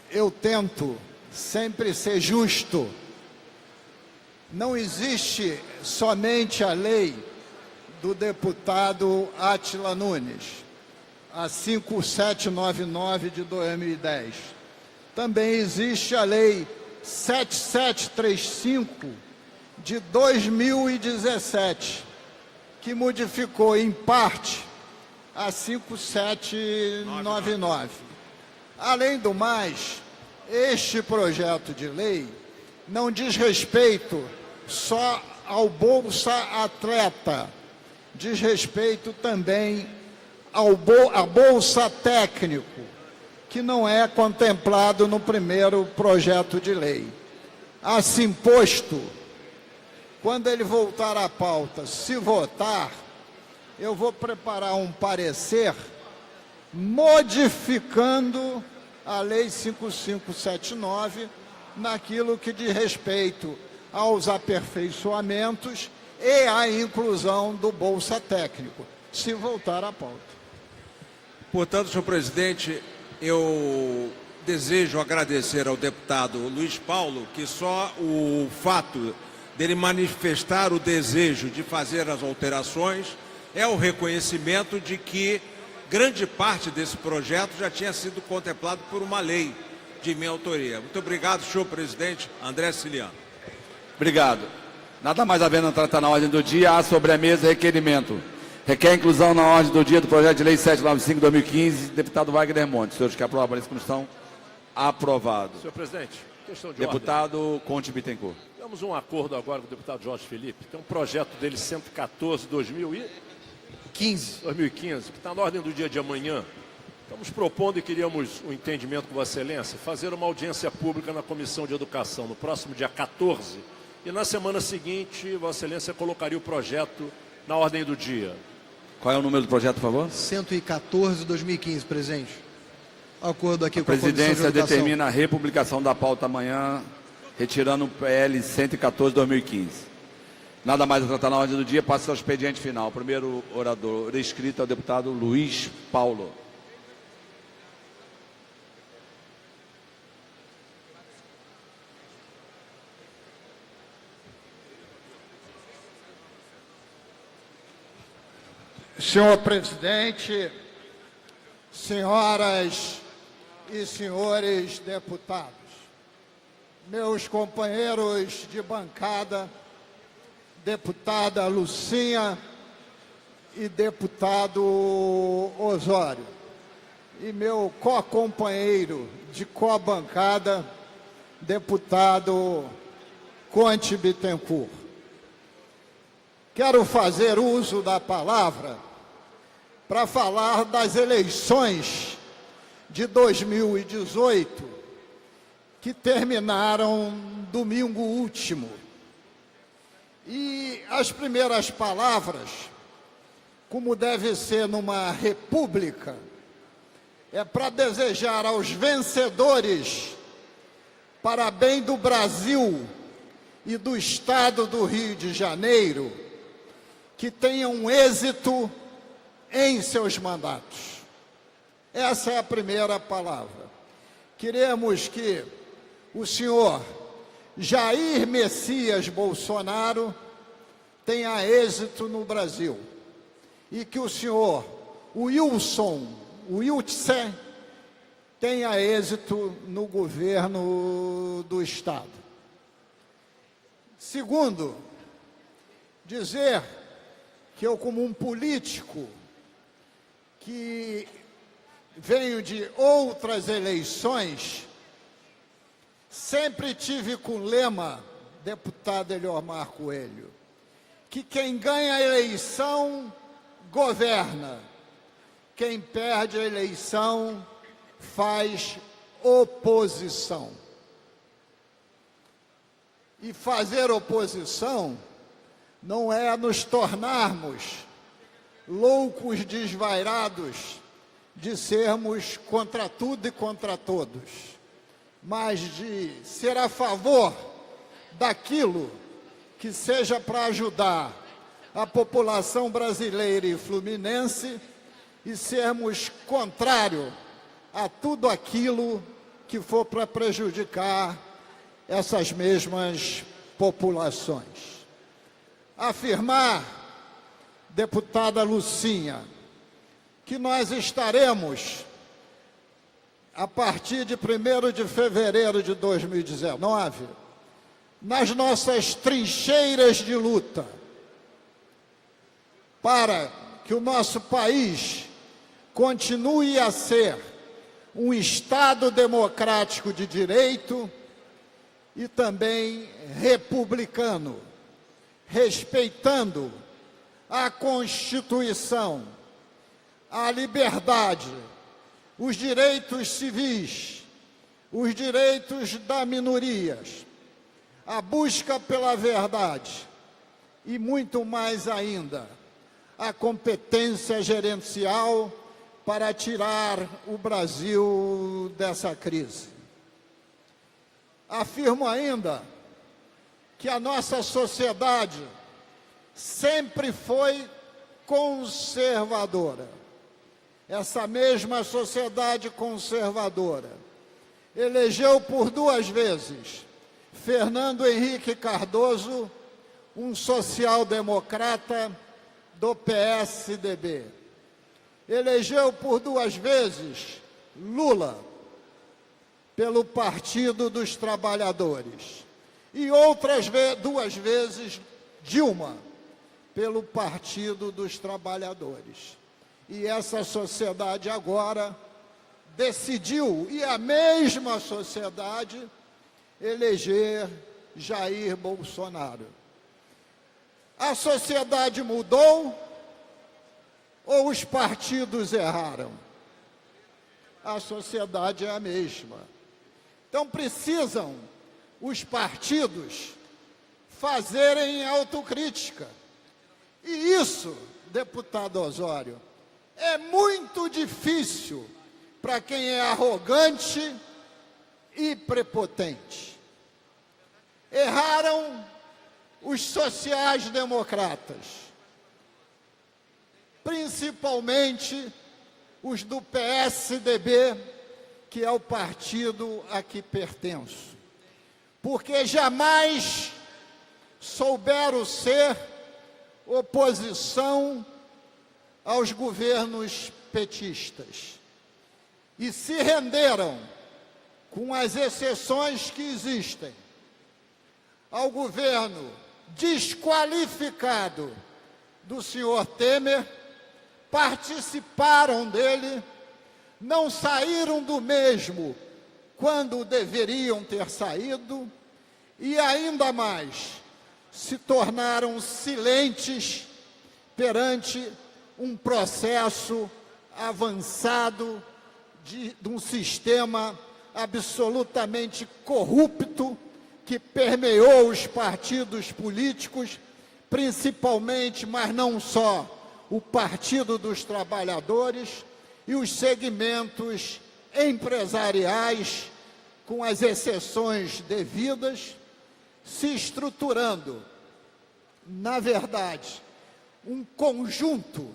eu tento sempre ser justo. Não existe somente a lei do deputado Átila Nunes, a 5799 de 2010. Também existe a lei 7735 de 2017, que modificou em parte a 5799. Além do mais, este projeto de lei não diz respeito só ao Bolsa Atleta, diz respeito também à Bolsa Técnico, que não é contemplado no primeiro projeto de lei. Assim posto, quando ele voltar à pauta, se votar, eu vou preparar um parecer modificando a Lei 5579 naquilo que diz respeito aos aperfeiçoamentos e à inclusão do Bolsa Técnico, se voltar à pauta.
Portanto, senhor presidente, eu desejo agradecer ao deputado Luiz Paulo, que só o fato dele manifestar o desejo de fazer as alterações é o reconhecimento de que grande parte desse projeto já tinha sido contemplado por uma lei de minha autoria. Muito obrigado, senhor presidente André Siciliano.
Obrigado. Nada mais havendo a tratar na ordem do dia, há sobre a mesa requerimento. Requer a inclusão na ordem do dia do projeto de lei 795/2015, deputado Wagner Montes. Senhores que aprovam a discussão, aprovado.
Senhor presidente, questão de
Deputado Conte Bittencourt.
Temos um acordo agora com o deputado Jorge Felipe. Tem um projeto dele 114/2015, que está na ordem do dia de amanhã. Estamos propondo e queríamos um entendimento com Vossa Excelência, fazer uma audiência pública na Comissão de Educação no próximo dia 14 e na semana seguinte Vossa Excelência colocaria o projeto na ordem do dia.
Qual é o número do projeto, por favor?
114/2015, presidente. Acordo aqui com a
presidência
Comissão de Educação.
determina a republicação da pauta amanhã, retirando o PL 114/2015. Nada mais a tratar na ordem do dia, passa ao expediente final. O primeiro orador inscrito é o deputado Luiz Paulo.
Senhor presidente, senhoras e senhores deputados, meus companheiros de bancada, deputada Lucinha e deputado Osório, e meu co-companheiro de co-bancada, deputado Conte Bittencourt. Quero fazer uso da palavra para falar das eleições de 2018, que terminaram domingo último. E as primeiras palavras, como deve ser numa república, é para desejar aos vencedores, para bem do Brasil e do Estado do Rio de Janeiro, que tenham êxito em seus mandatos. Essa é a primeira palavra. Queremos que o senhor Jair Messias Bolsonaro tenha êxito no Brasil e que o senhor Wilson tenha êxito no governo do Estado. Segundo, dizer que eu, como um político que venho de outras eleições, sempre tive com o lema, deputado Eliomar Coelho, que quem ganha a eleição governa, quem perde a eleição faz oposição. E fazer oposição não é nos tornarmos loucos desvairados de sermos contra tudo e contra todos, mas de ser a favor daquilo que seja para ajudar a população brasileira e fluminense e sermos contrário a tudo aquilo que for para prejudicar essas mesmas populações. Afirmar, deputada Lucinha, que nós estaremos, a partir de 1º de fevereiro de 2019, nas nossas trincheiras de luta, para que o nosso país continue a ser um Estado democrático de direito e também republicano, respeitando a Constituição, a liberdade, os direitos civis, os direitos das minorias, a busca pela verdade e muito mais ainda, a competência gerencial para tirar o Brasil dessa crise. Afirmo ainda que a nossa sociedade sempre foi conservadora. Essa mesma sociedade conservadora elegeu por 2 vezes Fernando Henrique Cardoso, um social-democrata do PSDB. Elegeu por 2 vezes Lula, pelo Partido dos Trabalhadores. E outras 2 vezes Dilma, pelo Partido dos Trabalhadores. E essa sociedade agora decidiu, e a mesma sociedade, eleger Jair Bolsonaro. A sociedade mudou ou os partidos erraram? A sociedade é a mesma. Então precisam os partidos fazerem autocrítica. E isso, deputado Osório, é muito difícil para quem é arrogante e prepotente. Erraram os sociais-democratas, principalmente os do PSDB, que é o partido a que pertenço, porque jamais souberam ser oposição aos governos petistas e se renderam, com as exceções que existem, ao governo desqualificado do senhor Temer, participaram dele, não saíram do mesmo quando deveriam ter saído e ainda mais se tornaram silentes perante um processo avançado de um sistema absolutamente corrupto que permeou os partidos políticos, principalmente, mas não só, o Partido dos Trabalhadores e os segmentos empresariais, com as exceções devidas, se estruturando, na verdade, um conjunto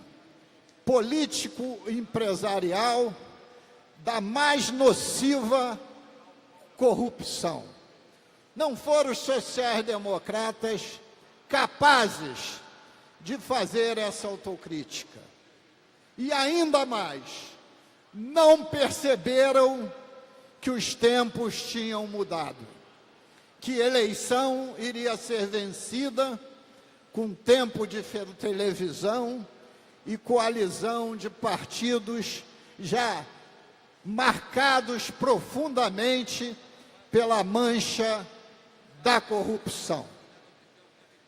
político-empresarial da mais nociva corrupção. Não foram os sociais-democratas capazes de fazer essa autocrítica. E ainda mais, não perceberam que os tempos tinham mudado, que eleição iria ser vencida com tempo de televisão e coalizão de partidos já marcados profundamente pela mancha da corrupção.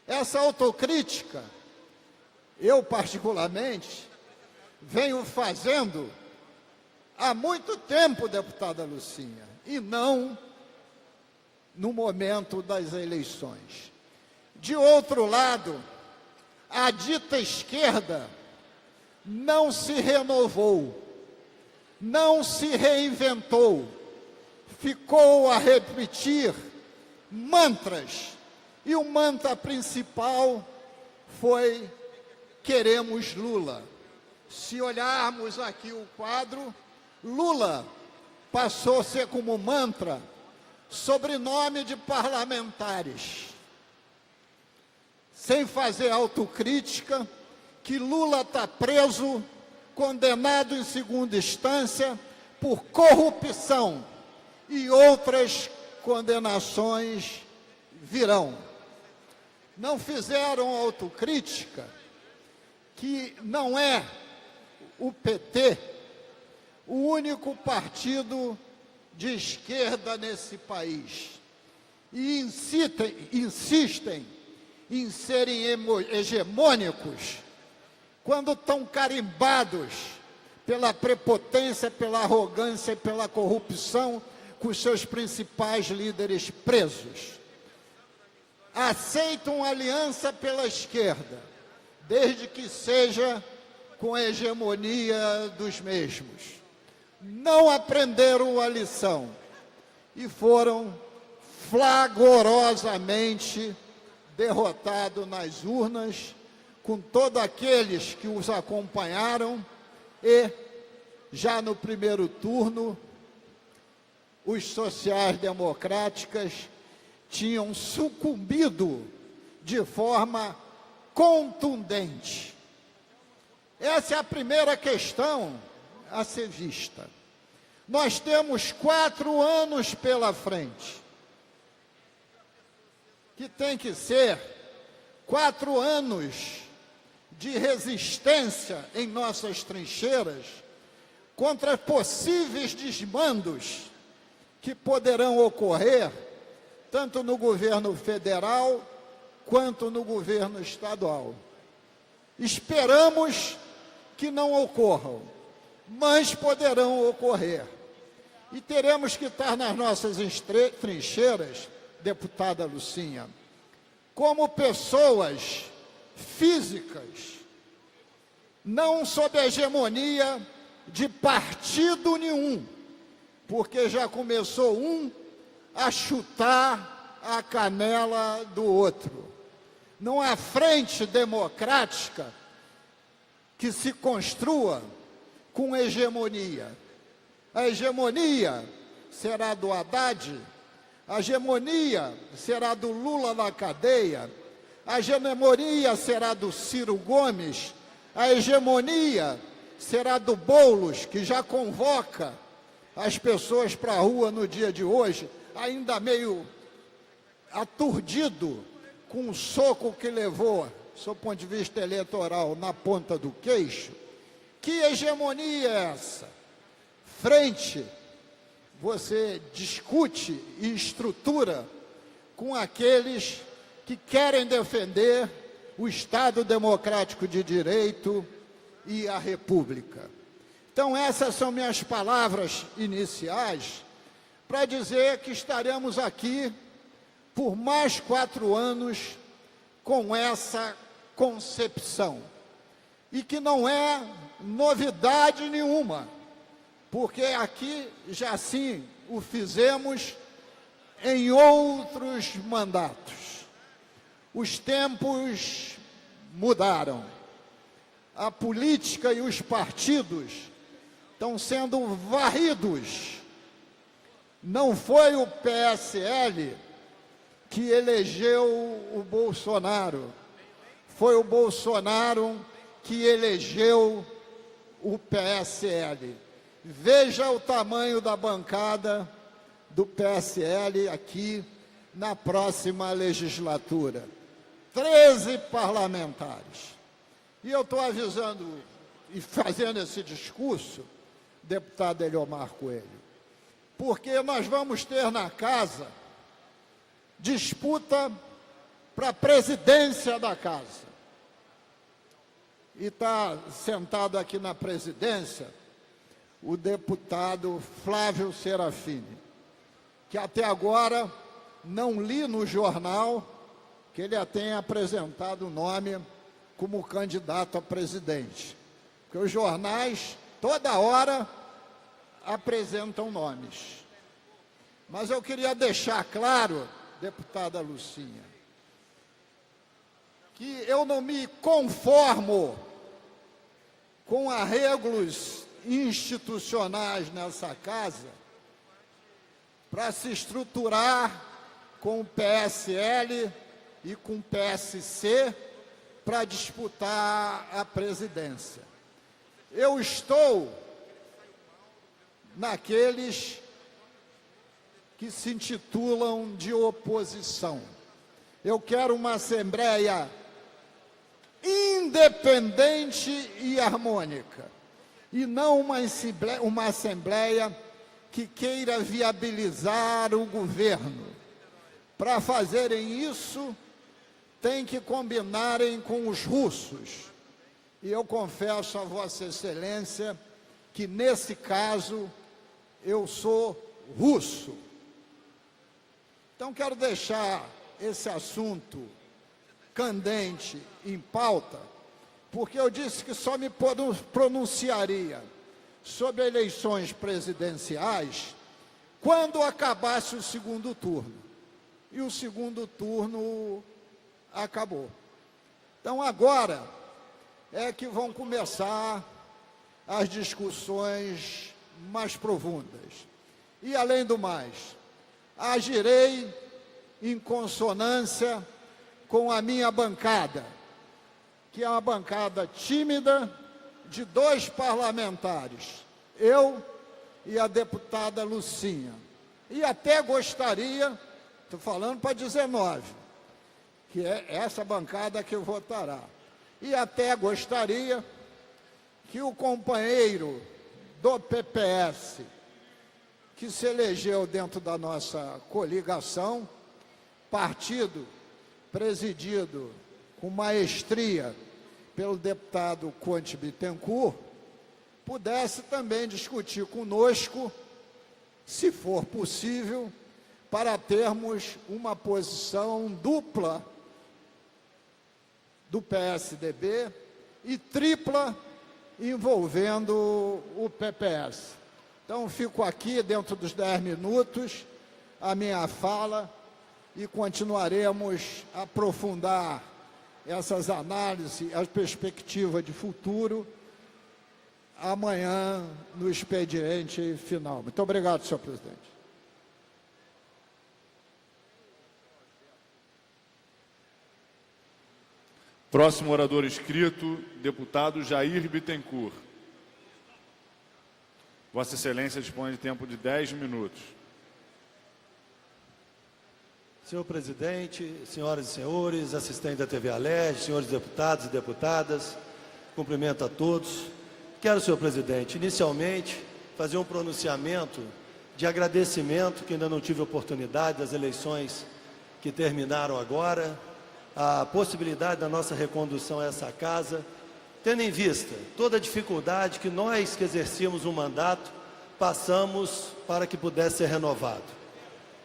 Essa autocrítica, eu particularmente, venho fazendo há muito tempo, deputada Lucinha, e não no momento das eleições. De outro lado, a dita esquerda não se renovou, não se reinventou, ficou a repetir mantras, e o mantra principal foi: queremos Lula. Se olharmos aqui o quadro, Lula passou a ser como mantra sobrenome de parlamentares, sem fazer autocrítica, que Lula está preso, condenado em segunda instância por corrupção, e outras condenações virão. Não fizeram autocrítica que não é o PT o único partido de esquerda nesse país, e insistem em serem hegemônicos quando estão carimbados pela prepotência, pela arrogância e pela corrupção, com seus principais líderes presos. Aceitam aliança pela esquerda, desde que seja com a hegemonia dos mesmos. Não aprenderam a lição e foram flagrosamente derrotados nas urnas, com todos aqueles que os acompanharam, e já no primeiro turno os sociais-democráticas tinham sucumbido de forma contundente. Essa é a primeira questão a ser vista. Nós temos 4 anos pela frente, que tem que ser 4 anos de resistência em nossas trincheiras contra possíveis desmandos que poderão ocorrer tanto no governo federal quanto no governo estadual. Esperamos que não ocorram, mas poderão ocorrer. E teremos que estar nas nossas trincheiras, deputada Lucinha, como pessoas físicas, não sob a hegemonia de partido nenhum, porque já começou um a chutar a canela do outro. Não há frente democrática que se construa com hegemonia. A hegemonia será do Haddad, a hegemonia será do Lula na cadeia, a hegemonia será do Ciro Gomes, a hegemonia será do Boulos, que já convoca as pessoas para a rua no dia de hoje, ainda meio aturdido com o soco que levou, do ponto de vista eleitoral, na ponta do queixo. Que hegemonia é essa? Frente, você discute e estrutura com aqueles que querem defender o Estado Democrático de Direito e a República. Então, essas são minhas palavras iniciais para dizer que estaremos aqui por mais 4 anos com essa concepção, e que não é novidade nenhuma, porque aqui já sim o fizemos em outros mandatos. Os tempos mudaram, a política e os partidos estão sendo varridos. Não foi o PSL que elegeu o Bolsonaro, foi o Bolsonaro que elegeu o PSL. Veja o tamanho da bancada do PSL aqui na próxima legislatura. 13 parlamentares. E eu estou avisando e fazendo esse discurso, deputado Eliomar Coelho, porque nós vamos ter na casa disputa para a presidência da casa. E está sentado aqui na presidência o deputado Flávio Serafini, que até agora não li no jornal que ele tenha apresentado o nome como candidato a presidente. Porque os jornais, toda hora, apresentam nomes. Mas eu queria deixar claro, deputada Lucinha, que eu não me conformo com arreglos institucionais nessa casa para se estruturar com o PSL e com o PSC para disputar a presidência. Eu estou naqueles que se intitulam de oposição. Eu quero uma Assembleia independente e harmônica, e não uma Assembleia que queira viabilizar o governo. Para fazerem isso, tem que combinarem com os russos. E eu confesso a Vossa Excelência que, nesse caso, eu sou russo. Então, quero deixar esse assunto candente em pauta, porque eu disse que só me pronunciaria sobre eleições presidenciais quando acabasse o segundo turno. E o segundo turno acabou. Então, agora é que vão começar as discussões mais profundas. E, além do mais, agirei em consonância com a minha bancada, que é uma bancada tímida de 2 parlamentares, eu e a deputada Lucinha. E até gostaria, estou falando para 19, que é essa bancada que votará. E até gostaria que o companheiro do PPS, que se elegeu dentro da nossa coligação, partido presidido com maestria pelo deputado Conte Bittencourt, pudesse também discutir conosco, se for possível, para termos uma posição dupla do PSDB e tripla envolvendo o PPS. Então, fico aqui dentro dos 10 minutos, a minha fala, e continuaremos a aprofundar essas análises, as perspectivas de futuro, amanhã no expediente final. Muito obrigado, senhor presidente.
Próximo orador inscrito, deputado Jair Bittencourt. Vossa Excelência dispõe de tempo de 10 minutos.
Senhor presidente, senhoras e senhores, assistentes da TV Alerj, senhores deputados e deputadas, cumprimento a todos. Quero, senhor presidente, inicialmente fazer um pronunciamento de agradecimento, que ainda não tive oportunidade, das eleições que terminaram agora, a possibilidade da nossa recondução a essa casa, tendo em vista toda a dificuldade que nós que exercíamos um mandato passamos para que pudesse ser renovado.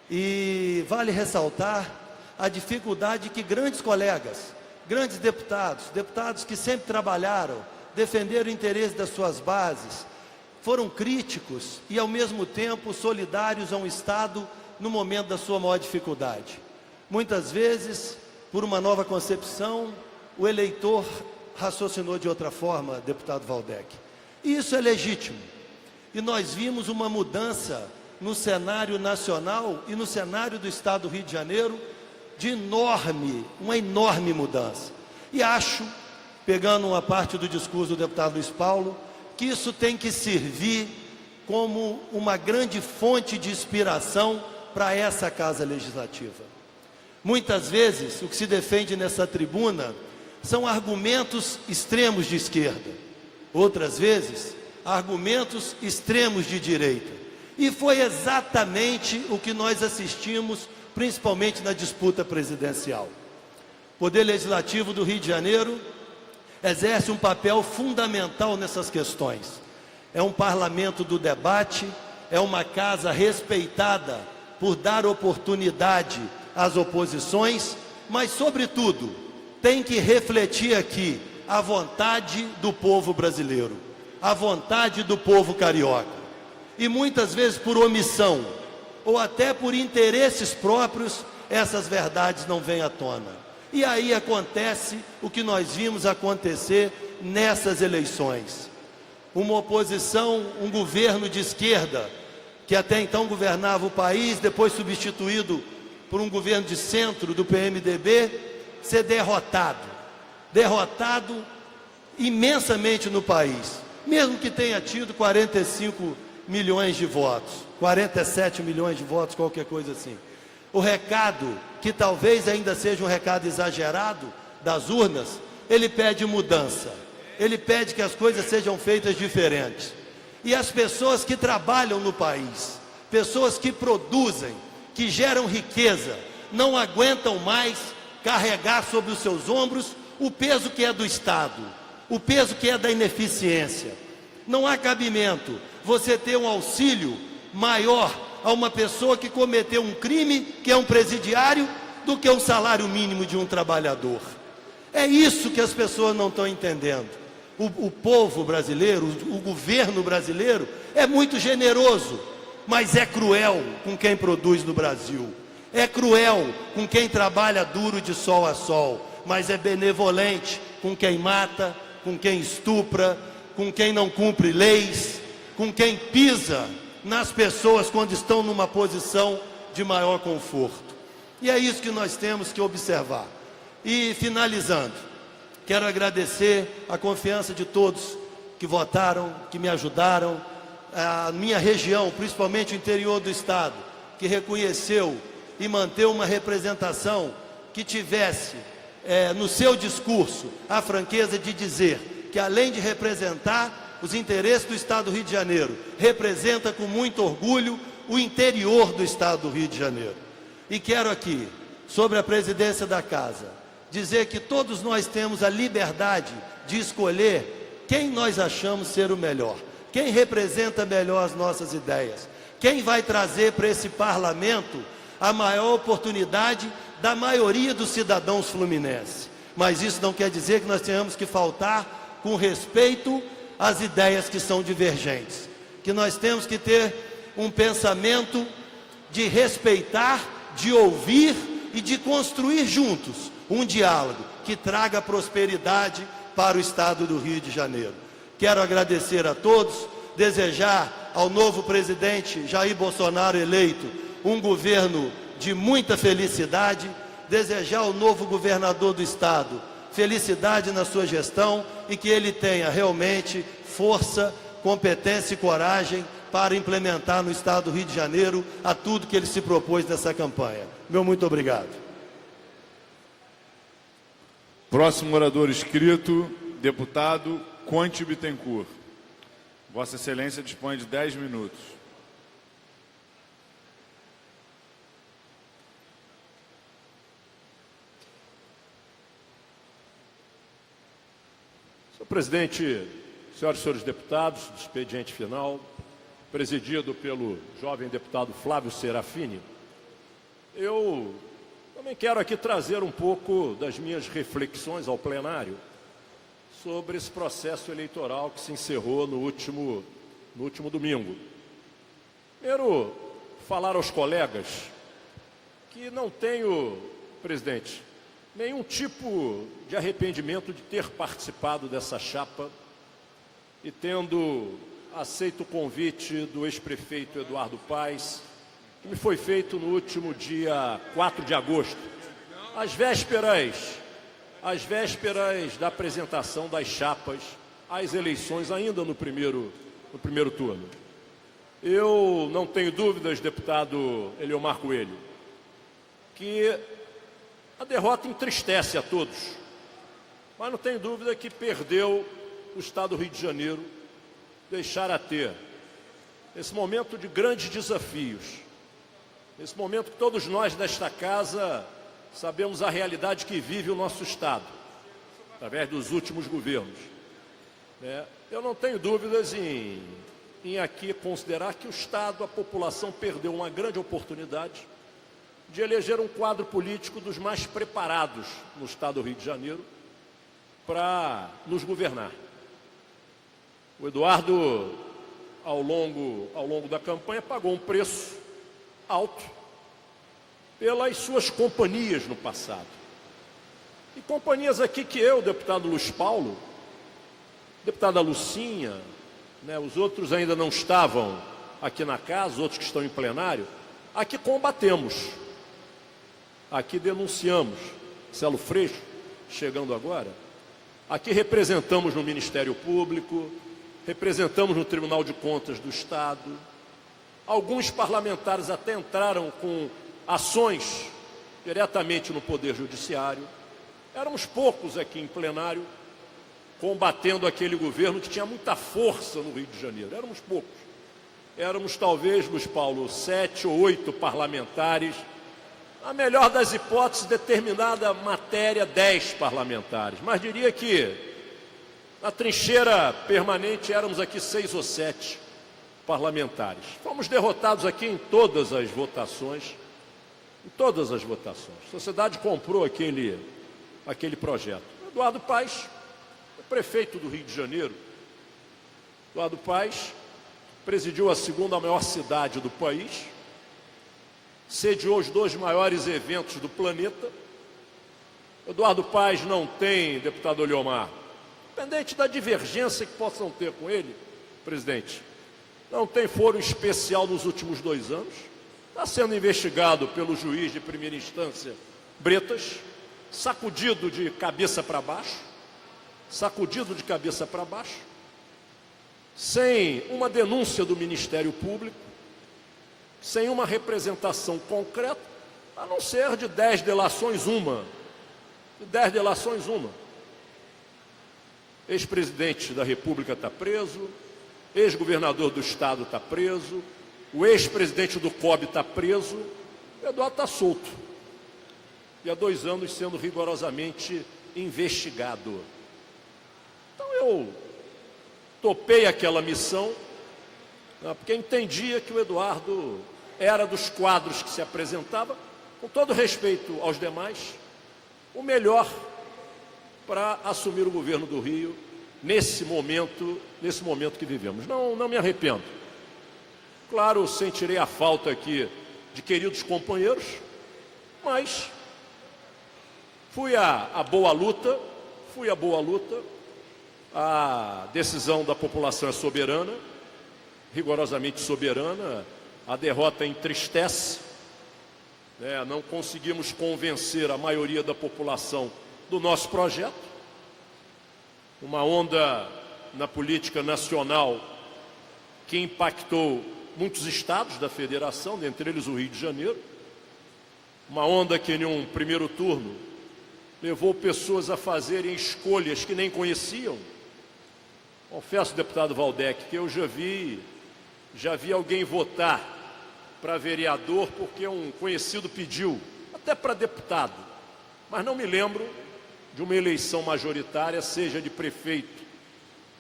E vale ressaltar a dificuldade que grandes colegas, grandes deputados que sempre trabalharam, defenderam o interesse das suas bases, foram críticos e ao mesmo tempo solidários a um Estado no momento da sua maior dificuldade. Muitas vezes, por uma nova concepção, o eleitor raciocinou de outra forma, deputado Waldeck. E isso é legítimo. E nós vimos uma mudança no cenário nacional e no cenário do Estado do Rio de Janeiro, uma enorme mudança. E acho, pegando uma parte do discurso do deputado Luiz Paulo, que isso tem que servir como uma grande fonte de inspiração para essa Casa Legislativa. Muitas vezes, o que se defende nessa tribuna são argumentos extremos de esquerda, outras vezes, argumentos extremos de direita. E foi exatamente o que nós assistimos, principalmente na disputa presidencial. O Poder Legislativo do Rio de Janeiro exerce um papel fundamental nessas questões. É um parlamento do debate, é uma casa respeitada por dar oportunidade às oposições, mas, sobretudo, tem que refletir aqui a vontade do povo brasileiro, a vontade do povo carioca. E muitas vezes por omissão, ou até por interesses próprios, essas verdades não vêm à tona. E aí acontece o que nós vimos acontecer nessas eleições. Uma oposição, um governo de esquerda, que até então governava o país, depois substituído por um governo de centro do PMDB, ser derrotado imensamente no país, mesmo que tenha tido 45 milhões de votos, 47 milhões de votos, qualquer coisa assim. O recado, que talvez ainda seja um recado exagerado das urnas, ele pede mudança, ele pede que as coisas sejam feitas diferentes. E as pessoas que trabalham no país, pessoas que produzem, que geram riqueza, não aguentam mais carregar sobre os seus ombros o peso que é do Estado, o peso que é da ineficiência. Não há cabimento você ter um auxílio maior a uma pessoa que cometeu um crime, que é um presidiário, do que um salário mínimo de um trabalhador. É isso que as pessoas não estão entendendo. O povo brasileiro, o governo brasileiro é muito generoso, mas é cruel com quem produz no Brasil. É cruel com quem trabalha duro de sol a sol, mas é benevolente com quem mata, com quem estupra, com quem não cumpre leis, com quem pisa nas pessoas quando estão numa posição de maior conforto. E é isso que nós temos que observar. E finalizando, quero agradecer a confiança de todos que votaram, que me ajudaram, a minha região, principalmente o interior do estado, que reconheceu e manteve uma representação que tivesse no seu discurso a franqueza de dizer que, além de representar os interesses do estado do Rio de Janeiro, representa com muito orgulho o interior do estado do Rio de Janeiro. E quero aqui, sobre a presidência da casa, dizer que todos nós temos a liberdade de escolher quem nós achamos ser o melhor, quem representa melhor as nossas ideias, quem vai trazer para esse parlamento a maior oportunidade da maioria dos cidadãos fluminenses. Mas isso não quer dizer que nós tenhamos que faltar com respeito às ideias que são divergentes, que nós temos que ter um pensamento de respeitar, de ouvir e de construir juntos um diálogo que traga prosperidade para o estado do Rio de Janeiro. Quero agradecer a todos, desejar ao novo presidente Jair Bolsonaro eleito um governo de muita felicidade, desejar ao novo governador do estado felicidade na sua gestão e que ele tenha realmente força, competência e coragem para implementar no estado do Rio de Janeiro a tudo que ele se propôs nessa campanha. Meu muito obrigado.
Próximo orador inscrito, deputado Conte Bittencourt. Vossa Excelência dispõe de 10 minutos.
Senhor presidente, senhoras e senhores deputados, do expediente final, presidido pelo jovem deputado Flávio Serafini, eu também quero aqui trazer um pouco das minhas reflexões ao plenário sobre esse processo eleitoral que se encerrou no último domingo. Primeiro, falar aos colegas que não tenho, presidente, nenhum tipo de arrependimento de ter participado dessa chapa e tendo aceito o convite do ex-prefeito Eduardo Paes, que me foi feito no último dia 4 de agosto, às vésperas da apresentação das chapas às eleições, ainda no primeiro turno. Eu não tenho dúvidas, deputado Eliomar Coelho, que a derrota entristece a todos, mas não tenho dúvida que perdeu o Estado do Rio de Janeiro, deixar a ter, nesse momento de grandes desafios, nesse momento que todos nós desta casa sabemos a realidade que vive o nosso Estado, através dos últimos governos. Eu não tenho dúvidas em aqui considerar que o Estado, a população, perdeu uma grande oportunidade de eleger um quadro político dos mais preparados no Estado do Rio de Janeiro para nos governar. O Eduardo, ao longo da campanha, pagou um preço alto pelas suas companhias no passado. E companhias aqui que eu, deputado Luiz Paulo, deputada Lucinha, os outros ainda não estavam aqui na casa, os outros que estão em plenário, aqui combatemos, aqui denunciamos. Celo Freixo, chegando agora, aqui representamos no Ministério Público, representamos no Tribunal de Contas do Estado. Alguns parlamentares até entraram com ações diretamente no Poder Judiciário. Éramos poucos aqui em plenário, combatendo aquele governo que tinha muita força no Rio de Janeiro. Éramos poucos. Éramos talvez, Luiz Paulo, 7 ou 8 parlamentares. A melhor das hipóteses, determinada matéria, 10 parlamentares. Mas diria que na trincheira permanente éramos aqui 6 ou 7 parlamentares. Fomos derrotados aqui em todas as votações. Em todas as votações. A sociedade comprou aquele projeto. Eduardo Paes, prefeito do Rio de Janeiro. Eduardo Paes presidiu a segunda maior cidade do país, sediou os 2 maiores eventos do planeta. Eduardo Paes não tem, deputado Eliomar, independente da divergência que possam ter com ele, presidente, não tem foro especial nos últimos 2 anos, está sendo investigado pelo juiz de primeira instância, Bretas, sacudido de cabeça para baixo, sem uma denúncia do Ministério Público, sem uma representação concreta, a não ser de 10 delações uma. Ex-presidente da República está preso, ex-governador do Estado está preso, o ex-presidente do COB está preso, o Eduardo está solto. E há 2 anos sendo rigorosamente investigado. Então eu topei aquela missão, porque entendia que o Eduardo era dos quadros que se apresentava, com todo respeito aos demais, o melhor para assumir o governo do Rio nesse momento que vivemos. Não me arrependo. Claro, sentirei a falta aqui de queridos companheiros, mas fui a boa luta, a decisão da população é soberana, rigorosamente soberana, a derrota entristece, não conseguimos convencer a maioria da população do nosso projeto, uma onda na política nacional que impactou muitos estados da federação, dentre eles o Rio de Janeiro, uma onda que em um primeiro turno levou pessoas a fazerem escolhas que nem conheciam. Confesso, deputado Valdec, que eu já vi alguém votar para vereador porque um conhecido pediu, até para deputado, mas não me lembro de uma eleição majoritária, seja de prefeito,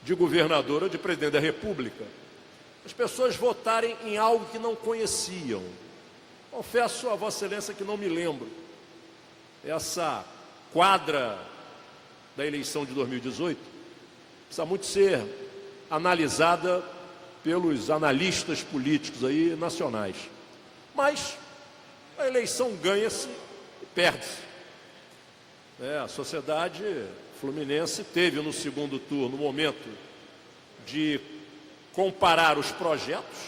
de governador ou de presidente da República, as pessoas votarem em algo que não conheciam. Confesso a Vossa Excelência que não me lembro. Essa quadra da eleição de 2018 precisa muito ser analisada pelos analistas políticos aí nacionais. Mas a eleição ganha-se e perde-se. A sociedade fluminense teve no segundo turno o momento de comparar os projetos,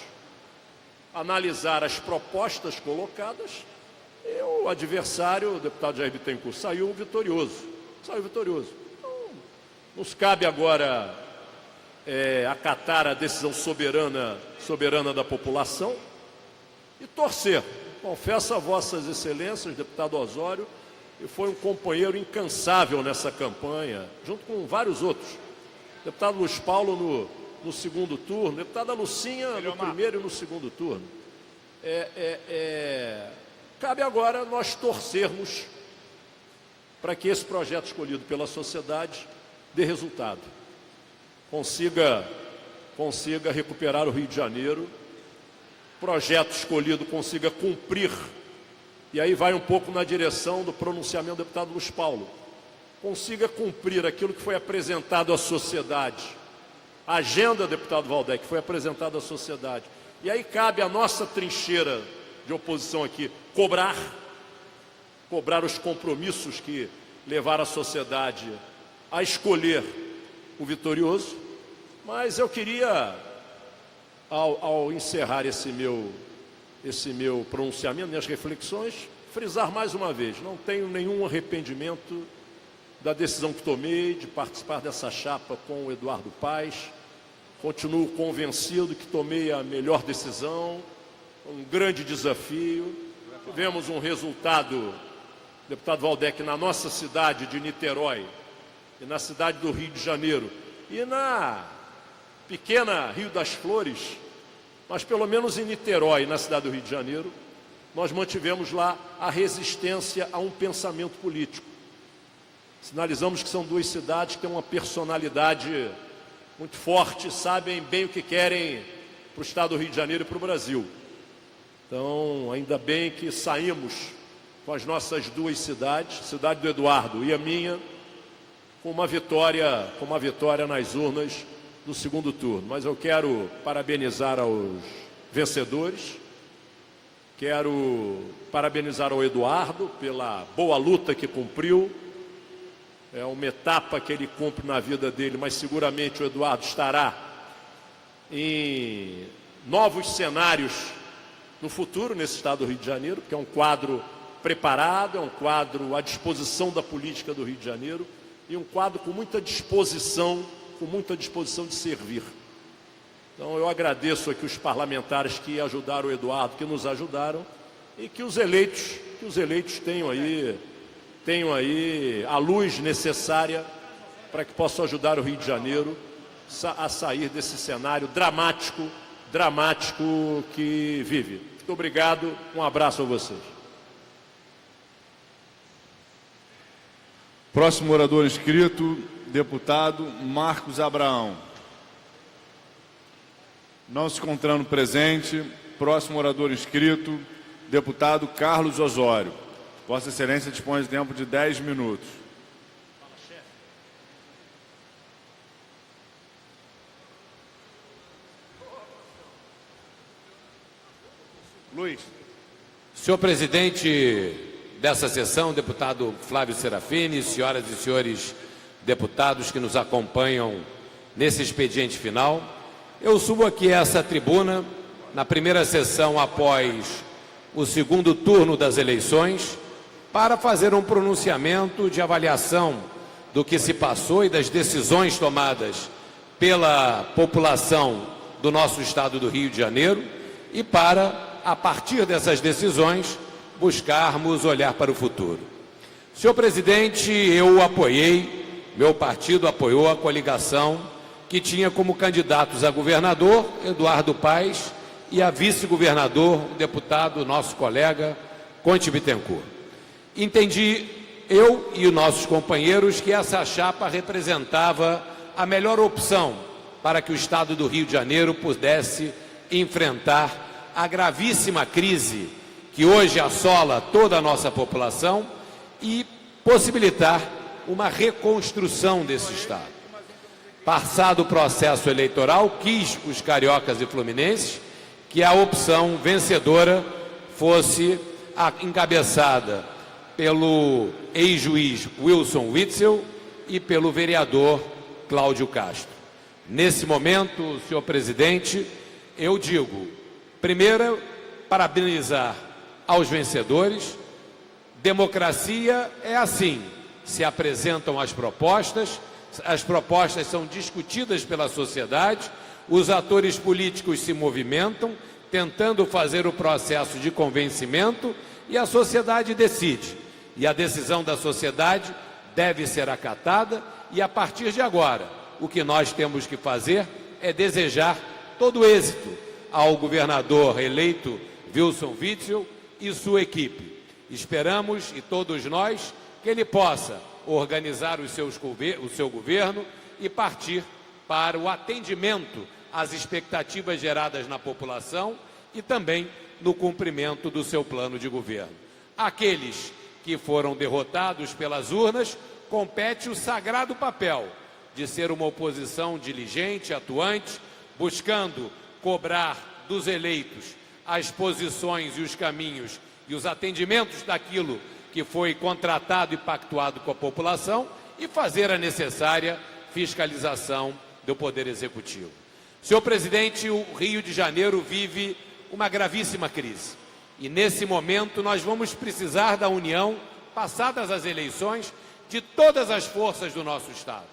analisar as propostas colocadas, e o adversário, o deputado Jair Bittencourt, saiu vitorioso. Então, nos cabe agora acatar a decisão soberana da população e torcer. Confesso a vossas excelências, deputado Osório, e foi um companheiro incansável nessa campanha, junto com vários outros. Deputado Luiz Paulo no segundo turno, deputada Lucinha no primeiro e no segundo turno. Cabe agora nós torcermos para que esse projeto escolhido pela sociedade dê resultado. Consiga recuperar o Rio de Janeiro, projeto escolhido consiga cumprir, e aí vai um pouco na direção do pronunciamento do deputado Luiz Paulo, consiga cumprir aquilo que foi apresentado à sociedade, a agenda, deputado Waldeck, que foi apresentada à sociedade. E aí cabe a nossa trincheira de oposição aqui cobrar os compromissos que levaram a sociedade a escolher o vitorioso. Mas eu queria, ao encerrar esse meu pronunciamento, minhas reflexões, frisar mais uma vez: não tenho nenhum arrependimento da decisão que tomei de participar dessa chapa com o Eduardo Paes. Continuo convencido que tomei a melhor decisão, um grande desafio. Tivemos um resultado, deputado Waldeck, na nossa cidade de Niterói e na cidade do Rio de Janeiro e na pequena Rio das Flores, mas pelo menos em Niterói, na cidade do Rio de Janeiro, nós mantivemos lá a resistência a um pensamento político. Sinalizamos que são duas cidades que têm uma personalidade muito forte, sabem bem o que querem para o estado do Rio de Janeiro e para o Brasil. Então, ainda bem que saímos com as nossas duas cidades, cidade do Eduardo e a minha, com uma vitória nas urnas do segundo turno. Mas eu quero parabenizar aos vencedores, quero parabenizar ao Eduardo pela boa luta que cumpriu. É uma etapa que ele cumpre na vida dele, mas seguramente o Eduardo estará em novos cenários no futuro, nesse estado do Rio de Janeiro, porque é um quadro preparado, é um quadro à disposição da política do Rio de Janeiro e um quadro com muita disposição de servir. Então eu agradeço aqui os parlamentares que ajudaram o Eduardo, que nos ajudaram, e que os eleitos tenham aí a luz necessária para que possam ajudar o Rio de Janeiro a sair desse cenário dramático que vive. Muito obrigado, um abraço a vocês.
Próximo orador inscrito, deputado Marcos Abraão. Não se encontrando presente. Próximo orador inscrito, deputado Carlos Osório. Vossa Excelência dispõe de tempo de 10 minutos. Luiz.
Senhor presidente dessa sessão, deputado Flávio Serafini, senhoras e senhores deputados que nos acompanham nesse expediente final, eu subo aqui a essa tribuna na primeira sessão após o segundo turno das eleições para fazer um pronunciamento de avaliação do que se passou e das decisões tomadas pela população do nosso estado do Rio de Janeiro e para, a partir dessas decisões, buscarmos olhar para o futuro. Senhor presidente, eu apoiei, meu partido apoiou a coligação que tinha como candidatos a governador Eduardo Paes e a vice-governador, o deputado, nosso colega, Conte Bittencourt. Entendi, eu e os nossos companheiros, que essa chapa representava a melhor opção para que o estado do Rio de Janeiro pudesse enfrentar a gravíssima crise que hoje assola toda a nossa população e possibilitar uma reconstrução desse estado. Passado o processo eleitoral, quis os cariocas e fluminenses que a opção vencedora fosse encabeçada pelo ex-juiz Wilson Witzel e pelo vereador Cláudio Castro. Nesse momento, senhor presidente, eu digo, primeiro, parabenizar aos vencedores. Democracia é assim, se apresentam as propostas, as propostas são discutidas pela sociedade, os atores políticos se movimentam, tentando fazer o processo de convencimento, e a sociedade decide. E a decisão da sociedade deve ser acatada, e a partir de agora, o que nós temos que fazer é desejar todo êxito ao governador eleito Wilson Witzel e sua equipe. Esperamos, e todos nós, que ele possa organizar o seu governo e partir para o atendimento às expectativas geradas na população e também no cumprimento do seu plano de governo. Aqueles que foram derrotados pelas urnas, compete o sagrado papel de ser uma oposição diligente, atuante, buscando cobrar dos eleitos as posições e os caminhos e os atendimentos daquilo que foi contratado e pactuado com a população e fazer a necessária fiscalização do Poder Executivo. Senhor presidente, o Rio de Janeiro vive uma gravíssima crise. E nesse momento nós vamos precisar da união, passadas as eleições, de todas as forças do nosso Estado,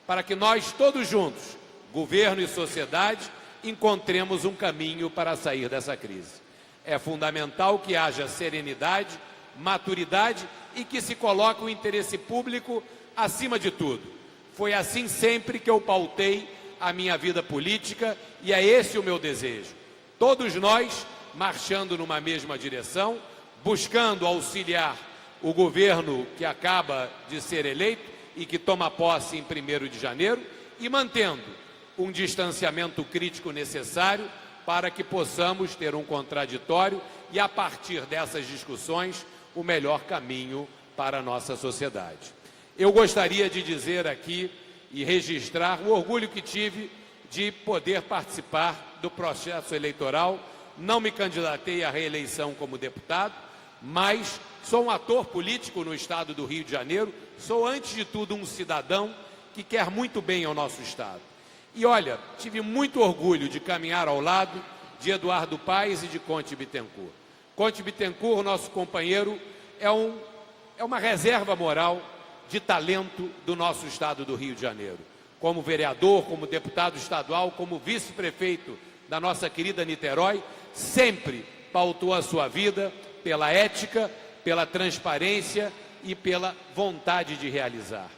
para que nós todos juntos, governo e sociedade, encontremos um caminho para sair dessa crise. É fundamental que haja serenidade, maturidade e que se coloque o interesse público acima de tudo. Foi assim sempre que eu pautei a minha vida política e é esse o meu desejo. Todos nós marchando numa mesma direção, buscando auxiliar o governo que acaba de ser eleito e que toma posse em 1º de janeiro e mantendo um distanciamento crítico necessário para que possamos ter um contraditório e, a partir dessas discussões, o melhor caminho para a nossa sociedade. Eu gostaria de dizer aqui e registrar o orgulho que tive de poder participar do processo eleitoral. Não me candidatei à reeleição como deputado, mas sou um ator político no estado do Rio de Janeiro, sou, antes de tudo, um cidadão que quer muito bem ao nosso estado. E olha, tive muito orgulho de caminhar ao lado de Eduardo Paes e de Conte Bittencourt. Conte Bittencourt, nosso companheiro, é uma reserva moral de talento do nosso estado do Rio de Janeiro. Como vereador, como deputado estadual, como vice-prefeito da nossa querida Niterói, sempre pautou a sua vida pela ética, pela transparência e pela vontade de realizar.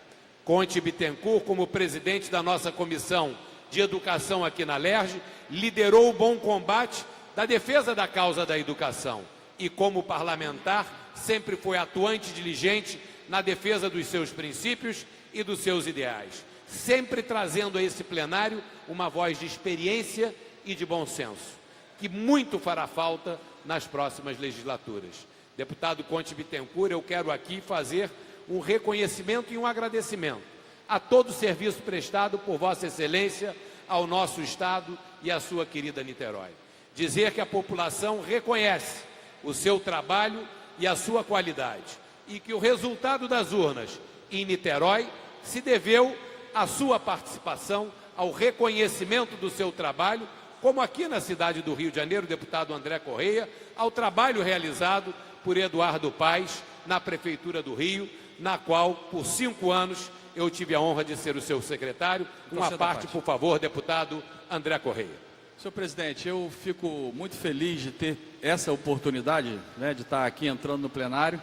Conte Bittencourt, como presidente da nossa comissão de educação aqui na LERJ, liderou o bom combate da defesa da causa da educação e, como parlamentar, sempre foi atuante e diligente na defesa dos seus princípios e dos seus ideais, sempre trazendo a esse plenário uma voz de experiência e de bom senso, que muito fará falta nas próximas legislaturas. Deputado Conte Bittencourt, eu quero aqui fazer um reconhecimento e um agradecimento a todo o serviço prestado por Vossa Excelência ao nosso Estado e à sua querida Niterói. Dizer que a população reconhece o seu trabalho e a sua qualidade e que o resultado das urnas em Niterói se deveu à sua participação, ao reconhecimento do seu trabalho, como aqui na cidade do Rio de Janeiro, o deputado André Correia, ao trabalho realizado por Eduardo Paes na Prefeitura do Rio, na qual, por 5 anos, eu tive a honra de ser o seu secretário. Uma parte, por favor, deputado André Correia.
Senhor presidente, eu fico muito feliz de ter essa oportunidade, né, de estar aqui entrando no plenário,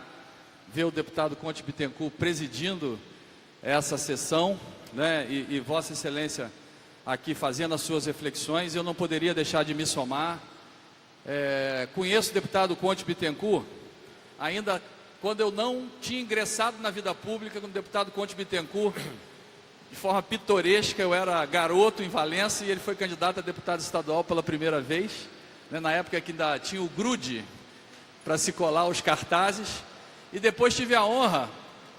ver o deputado Conte Bittencourt presidindo essa sessão, né, e Vossa Excelência aqui fazendo as suas reflexões. Eu não poderia deixar de me somar. Conheço o deputado Conte Bittencourt ainda quando eu não tinha ingressado na vida pública como deputado Conte Bittencourt. De forma pitoresca, eu era garoto em Valença e ele foi candidato a deputado estadual pela primeira vez, né, na época que ainda tinha o grude para se colar os cartazes, e depois tive a honra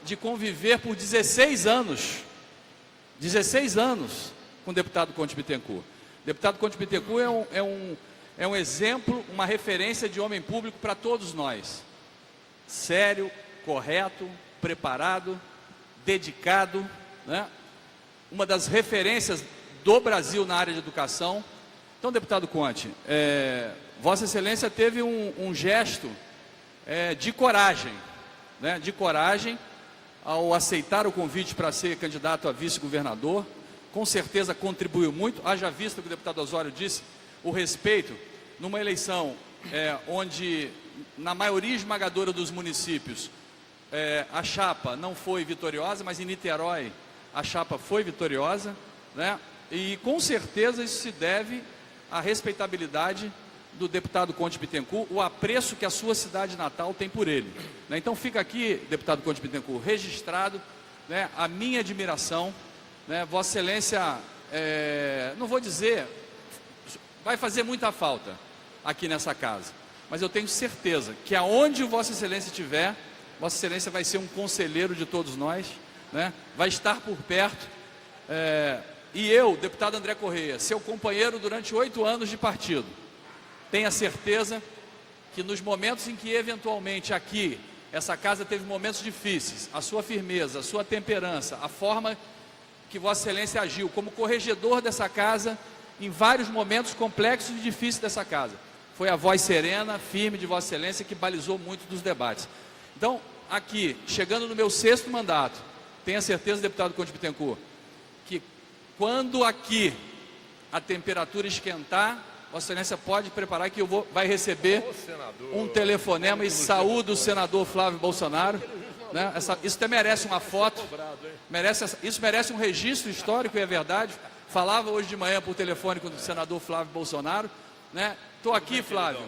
de conviver por 16 anos com o deputado Conte Bittencourt. O deputado Conte Bittencourt é um exemplo, uma referência de homem público para todos nós. Sério, correto, preparado, dedicado, né? Uma das referências do Brasil na área de educação. Então, deputado Conte, Vossa Excelência teve um gesto de coragem, né? De coragem, ao aceitar o convite para ser candidato a vice-governador. Com certeza contribuiu muito, haja vista que o deputado Osório disse, o respeito numa eleição onde, na maioria esmagadora dos municípios, a chapa não foi vitoriosa, mas em Niterói a chapa foi vitoriosa, né? E com certeza isso se deve à respeitabilidade do deputado Conde Bittencourt, o apreço que a sua cidade natal tem por ele, né? Então fica aqui, deputado Conde Bittencourt, registrado, né, a minha admiração, né? Vossa Excelência, não vou dizer, vai fazer muita falta aqui nessa casa, mas eu tenho certeza que aonde Vossa Excelência estiver, Vossa Excelência vai ser um conselheiro de todos nós, né? Vai estar por perto, e eu, deputado André Correia, seu companheiro durante 8 anos de partido, tenha certeza que nos momentos em que eventualmente aqui, essa casa teve momentos difíceis, a sua firmeza, a sua temperança, a forma que Vossa Excelência agiu como corregedor dessa casa, em vários momentos complexos e difíceis dessa casa, foi a voz serena, firme de Vossa Excelência que balizou muito dos debates. Então, aqui, chegando no meu 6º mandato, tenha certeza, deputado Conde Bittencourt, que quando aqui a temperatura esquentar, Vossa Excelência pode preparar que vai receber um telefonema e saúde o senador Flávio Bolsonaro, né? Isso até merece uma foto, isso merece um registro histórico, e é verdade. Falava hoje de manhã por telefone com o senador Flávio Bolsonaro, né? Estou aqui, Flávio,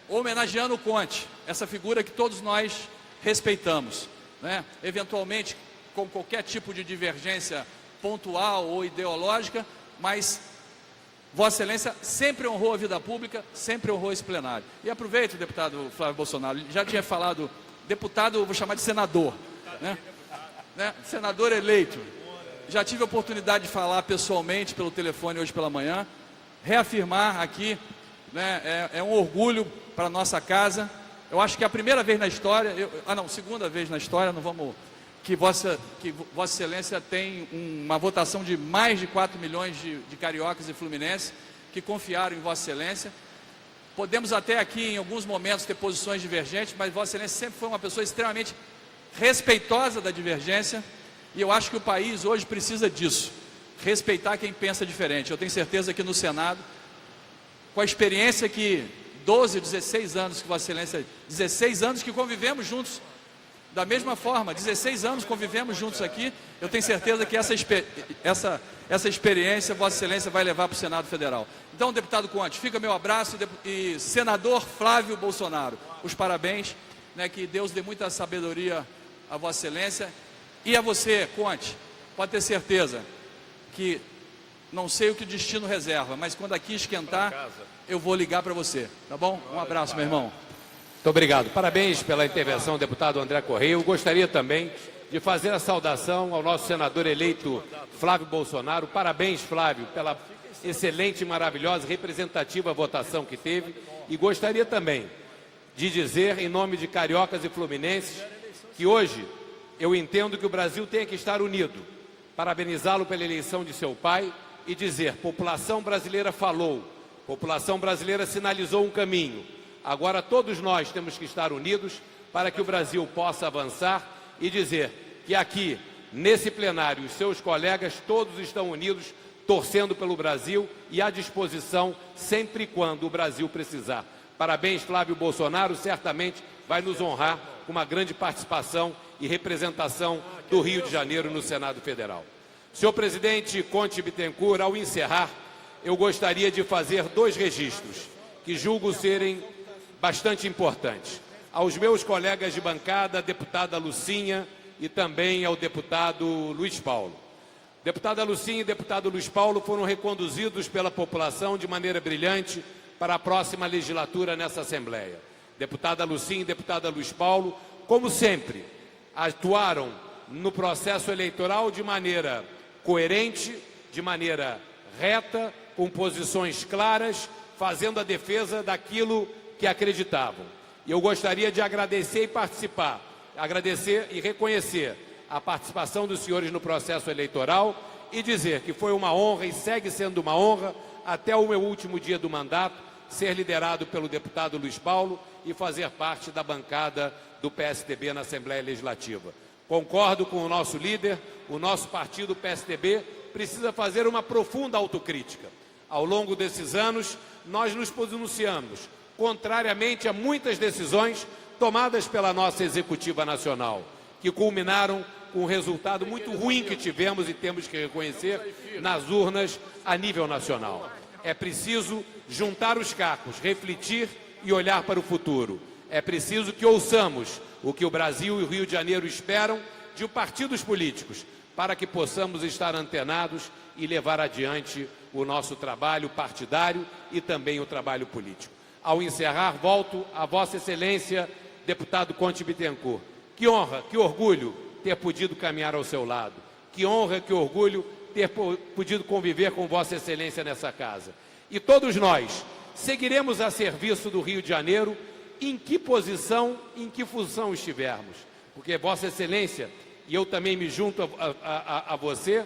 homenageando o Conte, essa figura que todos nós respeitamos, né? Eventualmente com qualquer tipo de divergência pontual ou ideológica, mas Vossa Excelência sempre honrou a vida pública, sempre honrou esse plenário. E aproveito, deputado Flávio Bolsonaro, já tinha falado, deputado, eu vou chamar de senador, né? Senador eleito. Já tive a oportunidade de falar pessoalmente pelo telefone hoje pela manhã, reafirmar aqui, né, é um orgulho para a nossa casa. Eu acho que é a primeira vez na história, segunda vez na história, não vamos, que Vossa Excelência tem uma votação de mais de 4 milhões de cariocas e fluminenses que confiaram em Vossa Excelência. Podemos até aqui, em alguns momentos, ter posições divergentes, mas Vossa Excelência sempre foi uma pessoa extremamente respeitosa da divergência, e eu acho que o país hoje precisa disso, respeitar quem pensa diferente. Eu tenho certeza que no Senado, com a experiência que 12, 16 anos que Vossa Excelência, 16 anos que convivemos juntos, da mesma forma, 16 anos convivemos juntos aqui, eu tenho certeza que essa experiência Vossa Excelência vai levar para o Senado Federal. Então, deputado Conte, fica meu abraço, e senador Flávio Bolsonaro, os parabéns, né, que Deus dê muita sabedoria a Vossa Excelência, e a você, Conte, pode ter certeza que não sei o que o destino reserva, mas quando aqui esquentar, eu vou ligar para você, tá bom? Um abraço, meu irmão.
Muito obrigado. Parabéns pela intervenção, deputado André Correia. Eu gostaria também de fazer a saudação ao nosso senador eleito Flávio Bolsonaro. Parabéns, Flávio, pela excelente, maravilhosa, representativa votação que teve. E gostaria também de dizer, em nome de cariocas e fluminenses, que hoje eu entendo que o Brasil tem que estar unido. Parabenizá-lo pela eleição de seu pai e dizer: população brasileira falou, população brasileira sinalizou um caminho. Agora todos nós temos que estar unidos para que o Brasil possa avançar e dizer que aqui, nesse plenário, os seus colegas todos estão unidos, torcendo pelo Brasil e à disposição sempre quando o Brasil precisar. Parabéns, Flávio Bolsonaro, certamente vai nos honrar com uma grande participação e representação do Rio de Janeiro no Senado Federal. Senhor presidente Conde Bittencourt, ao encerrar, eu gostaria de fazer 2 registros que julgo serem bastante importantes. Aos meus colegas de bancada, a deputada Lucinha e também ao deputado Luiz Paulo. Deputada Lucinha e deputado Luiz Paulo foram reconduzidos pela população de maneira brilhante para a próxima legislatura nessa Assembleia. Deputada Lucinha e deputada Luiz Paulo, como sempre, atuaram no processo eleitoral de maneira coerente, de maneira reta, com posições claras, fazendo a defesa daquilo que acreditavam. E eu gostaria de agradecer e reconhecer a participação dos senhores no processo eleitoral e dizer que foi uma honra e segue sendo uma honra até o meu último dia do mandato ser liderado pelo deputado Luiz Paulo e fazer parte da bancada do PSDB na Assembleia Legislativa. Concordo com o nosso líder, o nosso partido, o PSDB, precisa fazer uma profunda autocrítica. Ao longo desses anos, nós nos pronunciamos, contrariamente a muitas decisões tomadas pela nossa Executiva Nacional, que culminaram com um resultado muito ruim que tivemos e temos que reconhecer nas urnas a nível nacional. É preciso juntar os cacos, refletir e olhar para o futuro. É preciso que ouçamos o que o Brasil e o Rio de Janeiro esperam de partidos políticos, para que possamos estar antenados e levar adiante o nosso trabalho partidário e também o trabalho político. Ao encerrar, volto a Vossa Excelência, deputado Conte Bittencourt. Que honra, que orgulho ter podido caminhar ao seu lado. Que honra, que orgulho ter podido conviver com Vossa Excelência nessa casa. E todos nós seguiremos a serviço do Rio de Janeiro, em que posição, em que função estivermos. Porque Vossa Excelência, e eu também me junto a você,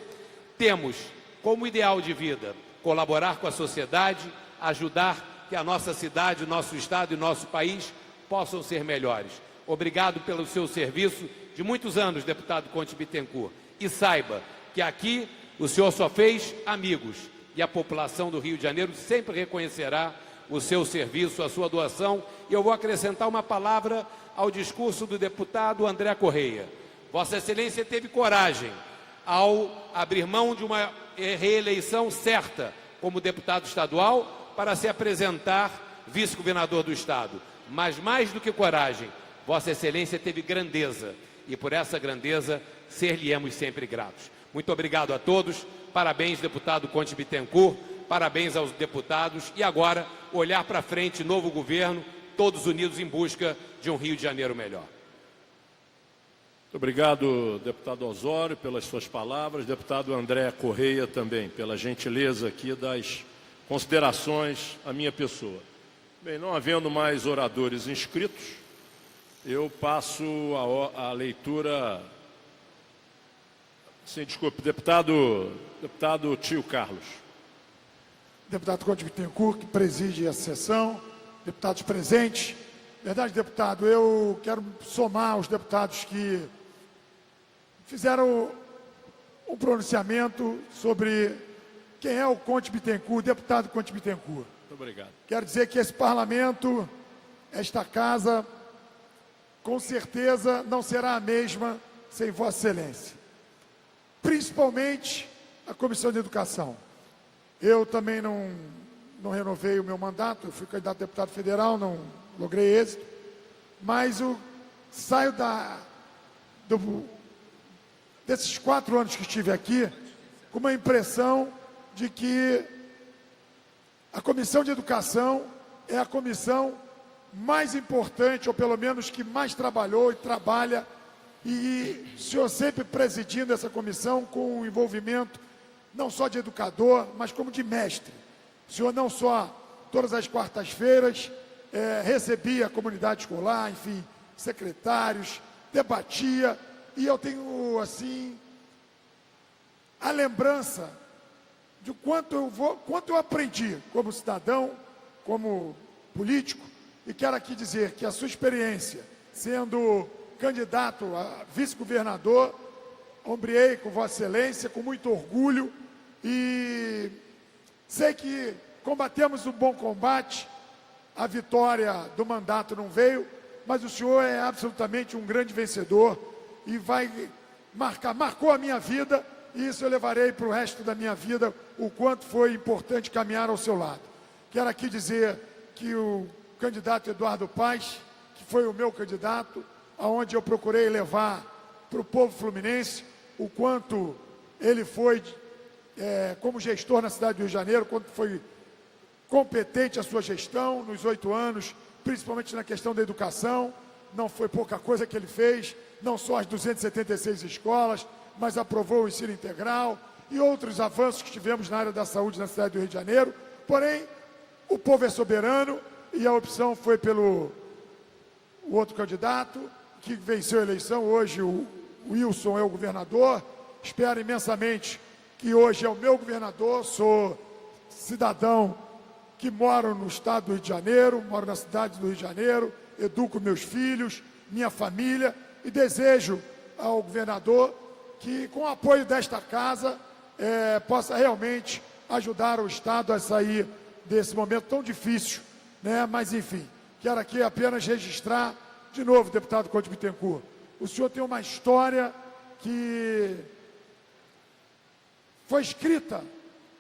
temos como ideal de vida colaborar com a sociedade, ajudar que a nossa cidade, nosso estado e nosso país possam ser melhores. Obrigado pelo seu serviço de muitos anos, deputado Conte Bittencourt. E saiba que aqui o senhor só fez amigos e a população do Rio de Janeiro sempre reconhecerá o seu serviço, a sua doação. E eu vou acrescentar uma palavra ao discurso do deputado André Correia. Vossa Excelência teve coragem ao abrir mão de uma reeleição certa como deputado estadual para se apresentar vice-governador do estado. Mas mais do que coragem, Vossa Excelência teve grandeza e por essa grandeza ser-lhe-emos sempre gratos. Muito obrigado a todos, parabéns deputado Conte Bittencourt, parabéns aos deputados e agora olhar para frente, novo governo, todos unidos em busca de um Rio de Janeiro melhor.
Muito obrigado, deputado Osório, pelas suas palavras. Deputado André Correia também, pela gentileza aqui das considerações à minha pessoa. Bem, não havendo mais oradores inscritos, eu passo a leitura... Sim, desculpe, deputado Tio Carlos.
Deputado Conte Bittencourt, que preside a sessão, deputados presentes. Verdade, deputado, eu quero somar os deputados que fizeram um pronunciamento sobre quem é o Conte Bittencourt, deputado Conte Bittencourt.
Muito obrigado.
Quero dizer que esse parlamento, esta casa, com certeza não será a mesma sem Vossa Excelência. Principalmente a Comissão de Educação. Eu também não renovei o meu mandato, eu fui candidato a deputado federal, não logrei êxito, mas saio desses 4 anos que estive aqui com uma impressão de que a Comissão de Educação é a comissão mais importante, ou pelo menos que mais trabalhou e trabalha, e o senhor sempre presidindo essa comissão com o envolvimento não só de educador, mas como de mestre. O senhor não só todas as quartas-feiras recebia a comunidade escolar, enfim, secretários, debatia, e eu tenho, assim, a lembrança de quanto eu aprendi como cidadão, como político, e quero aqui dizer que a sua experiência, sendo candidato a vice-governador, ombreei com Vossa Excelência, com muito orgulho, e sei que combatemos um bom combate, a vitória do mandato não veio, mas o senhor é absolutamente um grande vencedor e marcou a minha vida, e isso eu levarei para o resto da minha vida, o quanto foi importante caminhar ao seu lado. Quero aqui dizer que o candidato Eduardo Paes, que foi o meu candidato, aonde eu procurei levar para o povo fluminense o quanto ele foi como gestor na cidade do Rio de Janeiro, quanto foi competente a sua gestão nos 8 anos, principalmente na questão da educação. Não foi pouca coisa que ele fez, não só as 276 escolas, mas aprovou o ensino integral e outros avanços que tivemos na área da saúde na cidade do Rio de Janeiro. Porém, o povo é soberano e a opção foi pelo outro candidato que venceu a eleição. Hoje o Wilson é o governador. Espero imensamente que hoje é o meu governador. Sou cidadão que moro no estado do Rio de Janeiro, moro na cidade do Rio de Janeiro, educo meus filhos, minha família, e desejo ao governador que, com o apoio desta casa, possa realmente ajudar o Estado a sair desse momento tão difícil, né? Mas, enfim, quero aqui apenas registrar, de novo, deputado Couto Bittencourt, o senhor tem uma história que foi escrita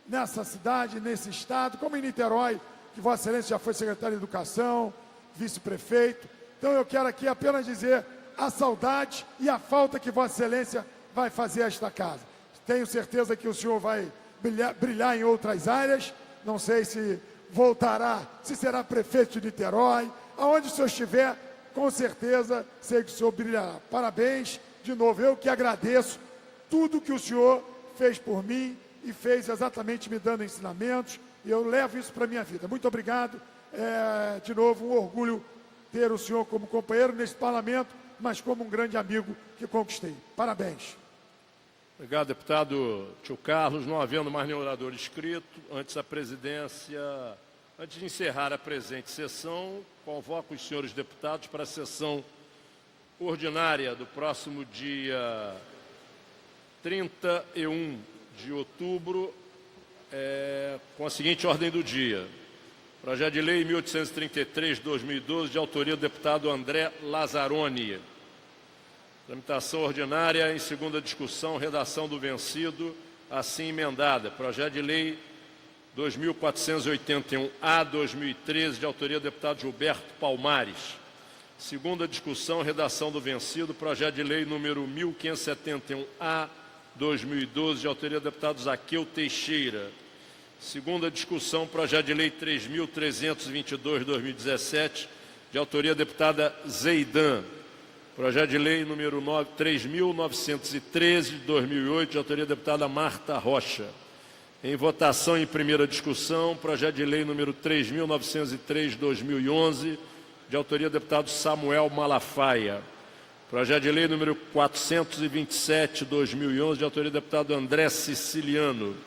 nessa cidade, nesse estado, como em Niterói, que Vossa Excelência já foi secretário de Educação, vice-prefeito. Então eu quero aqui apenas dizer a saudade e a falta que Vossa Excelência vai fazer a esta casa. Tenho certeza que o senhor vai brilhar em outras áreas, não sei se voltará, se será prefeito de Niterói, aonde o senhor estiver, com certeza sei que o senhor brilhará. Parabéns, de novo, eu que agradeço tudo que o senhor fez por mim e fez exatamente me dando ensinamentos, e eu levo isso para a minha vida. Muito obrigado, de novo, um orgulho ter o senhor como companheiro nesse parlamento, mas como um grande amigo que conquistei. Parabéns.
Obrigado, deputado Tio Carlos. Não havendo mais nenhum orador inscrito, antes de encerrar a presente sessão, convoco os senhores deputados para a sessão ordinária do próximo dia 31 de outubro, com a seguinte ordem do dia. Projeto de Lei 1833/2012, de autoria do deputado André Lazzaroni. Tramitação ordinária em segunda discussão, redação do vencido, assim emendada. Projeto de Lei 2481-A/2013, de autoria do deputado Gilberto Palmares. Segunda discussão, redação do vencido, projeto de lei número 1571-A/2012, de autoria do deputado Zaqueu Teixeira. Segunda discussão, projeto de lei 3322/2017, de autoria da deputada Zeidan. Projeto de lei número 3913 de 2008, de autoria da deputada Marta Rocha. Em votação em primeira discussão, projeto de lei número 3903 de 2011, de autoria do deputado Samuel Malafaia. Projeto de lei número 427 de 2011, de autoria do deputado André Siciliano.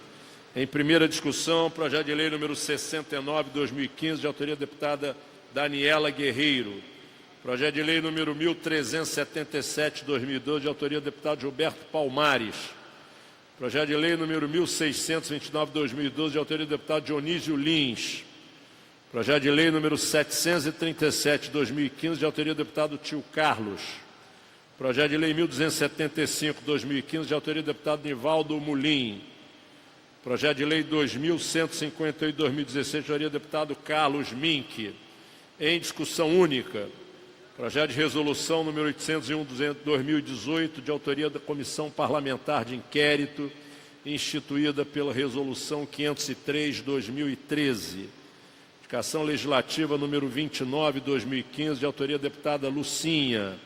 Em primeira discussão, projeto de lei número 69 de 2015, de autoria da deputada Daniela Guerreiro. Projeto de lei número 1377 de 2012, de autoria do deputado Gilberto Palmares. Projeto de lei número 1629 de 2012, de autoria do deputado Dionísio Lins. Projeto de lei número 737 de 2015, de autoria do deputado Tio Carlos. Projeto de lei 1275 de 2015, de autoria do deputado Nivaldo Mulim. Projeto de lei 2158 de 2016, de autoria do deputado Carlos Mink. Em discussão única. Projeto de resolução número 801 de 2018, de autoria da Comissão Parlamentar de Inquérito, instituída pela resolução 503 de 2013. Indicação legislativa número 29 de 2015, de autoria da deputada Lucinha.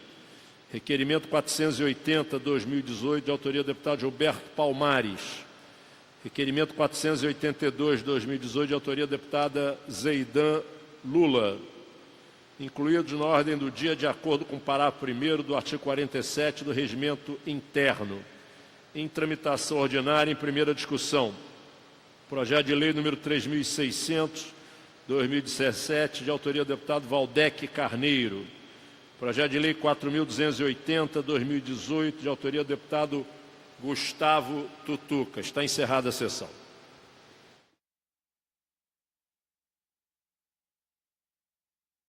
Requerimento 480 de 2018, de autoria do deputado Gilberto Palmares. Requerimento 482 de 2018, de autoria da deputada Zeidan Lula. Incluídos na ordem do dia, de acordo com o parágrafo 1º do artigo 47 do Regimento Interno. Em tramitação ordinária, em primeira discussão. Projeto de lei número 3600, 2017, de autoria do deputado Valdec Carneiro. Projeto de lei 4280, 2018, de autoria do deputado Gustavo Tutuca. Está encerrada a sessão.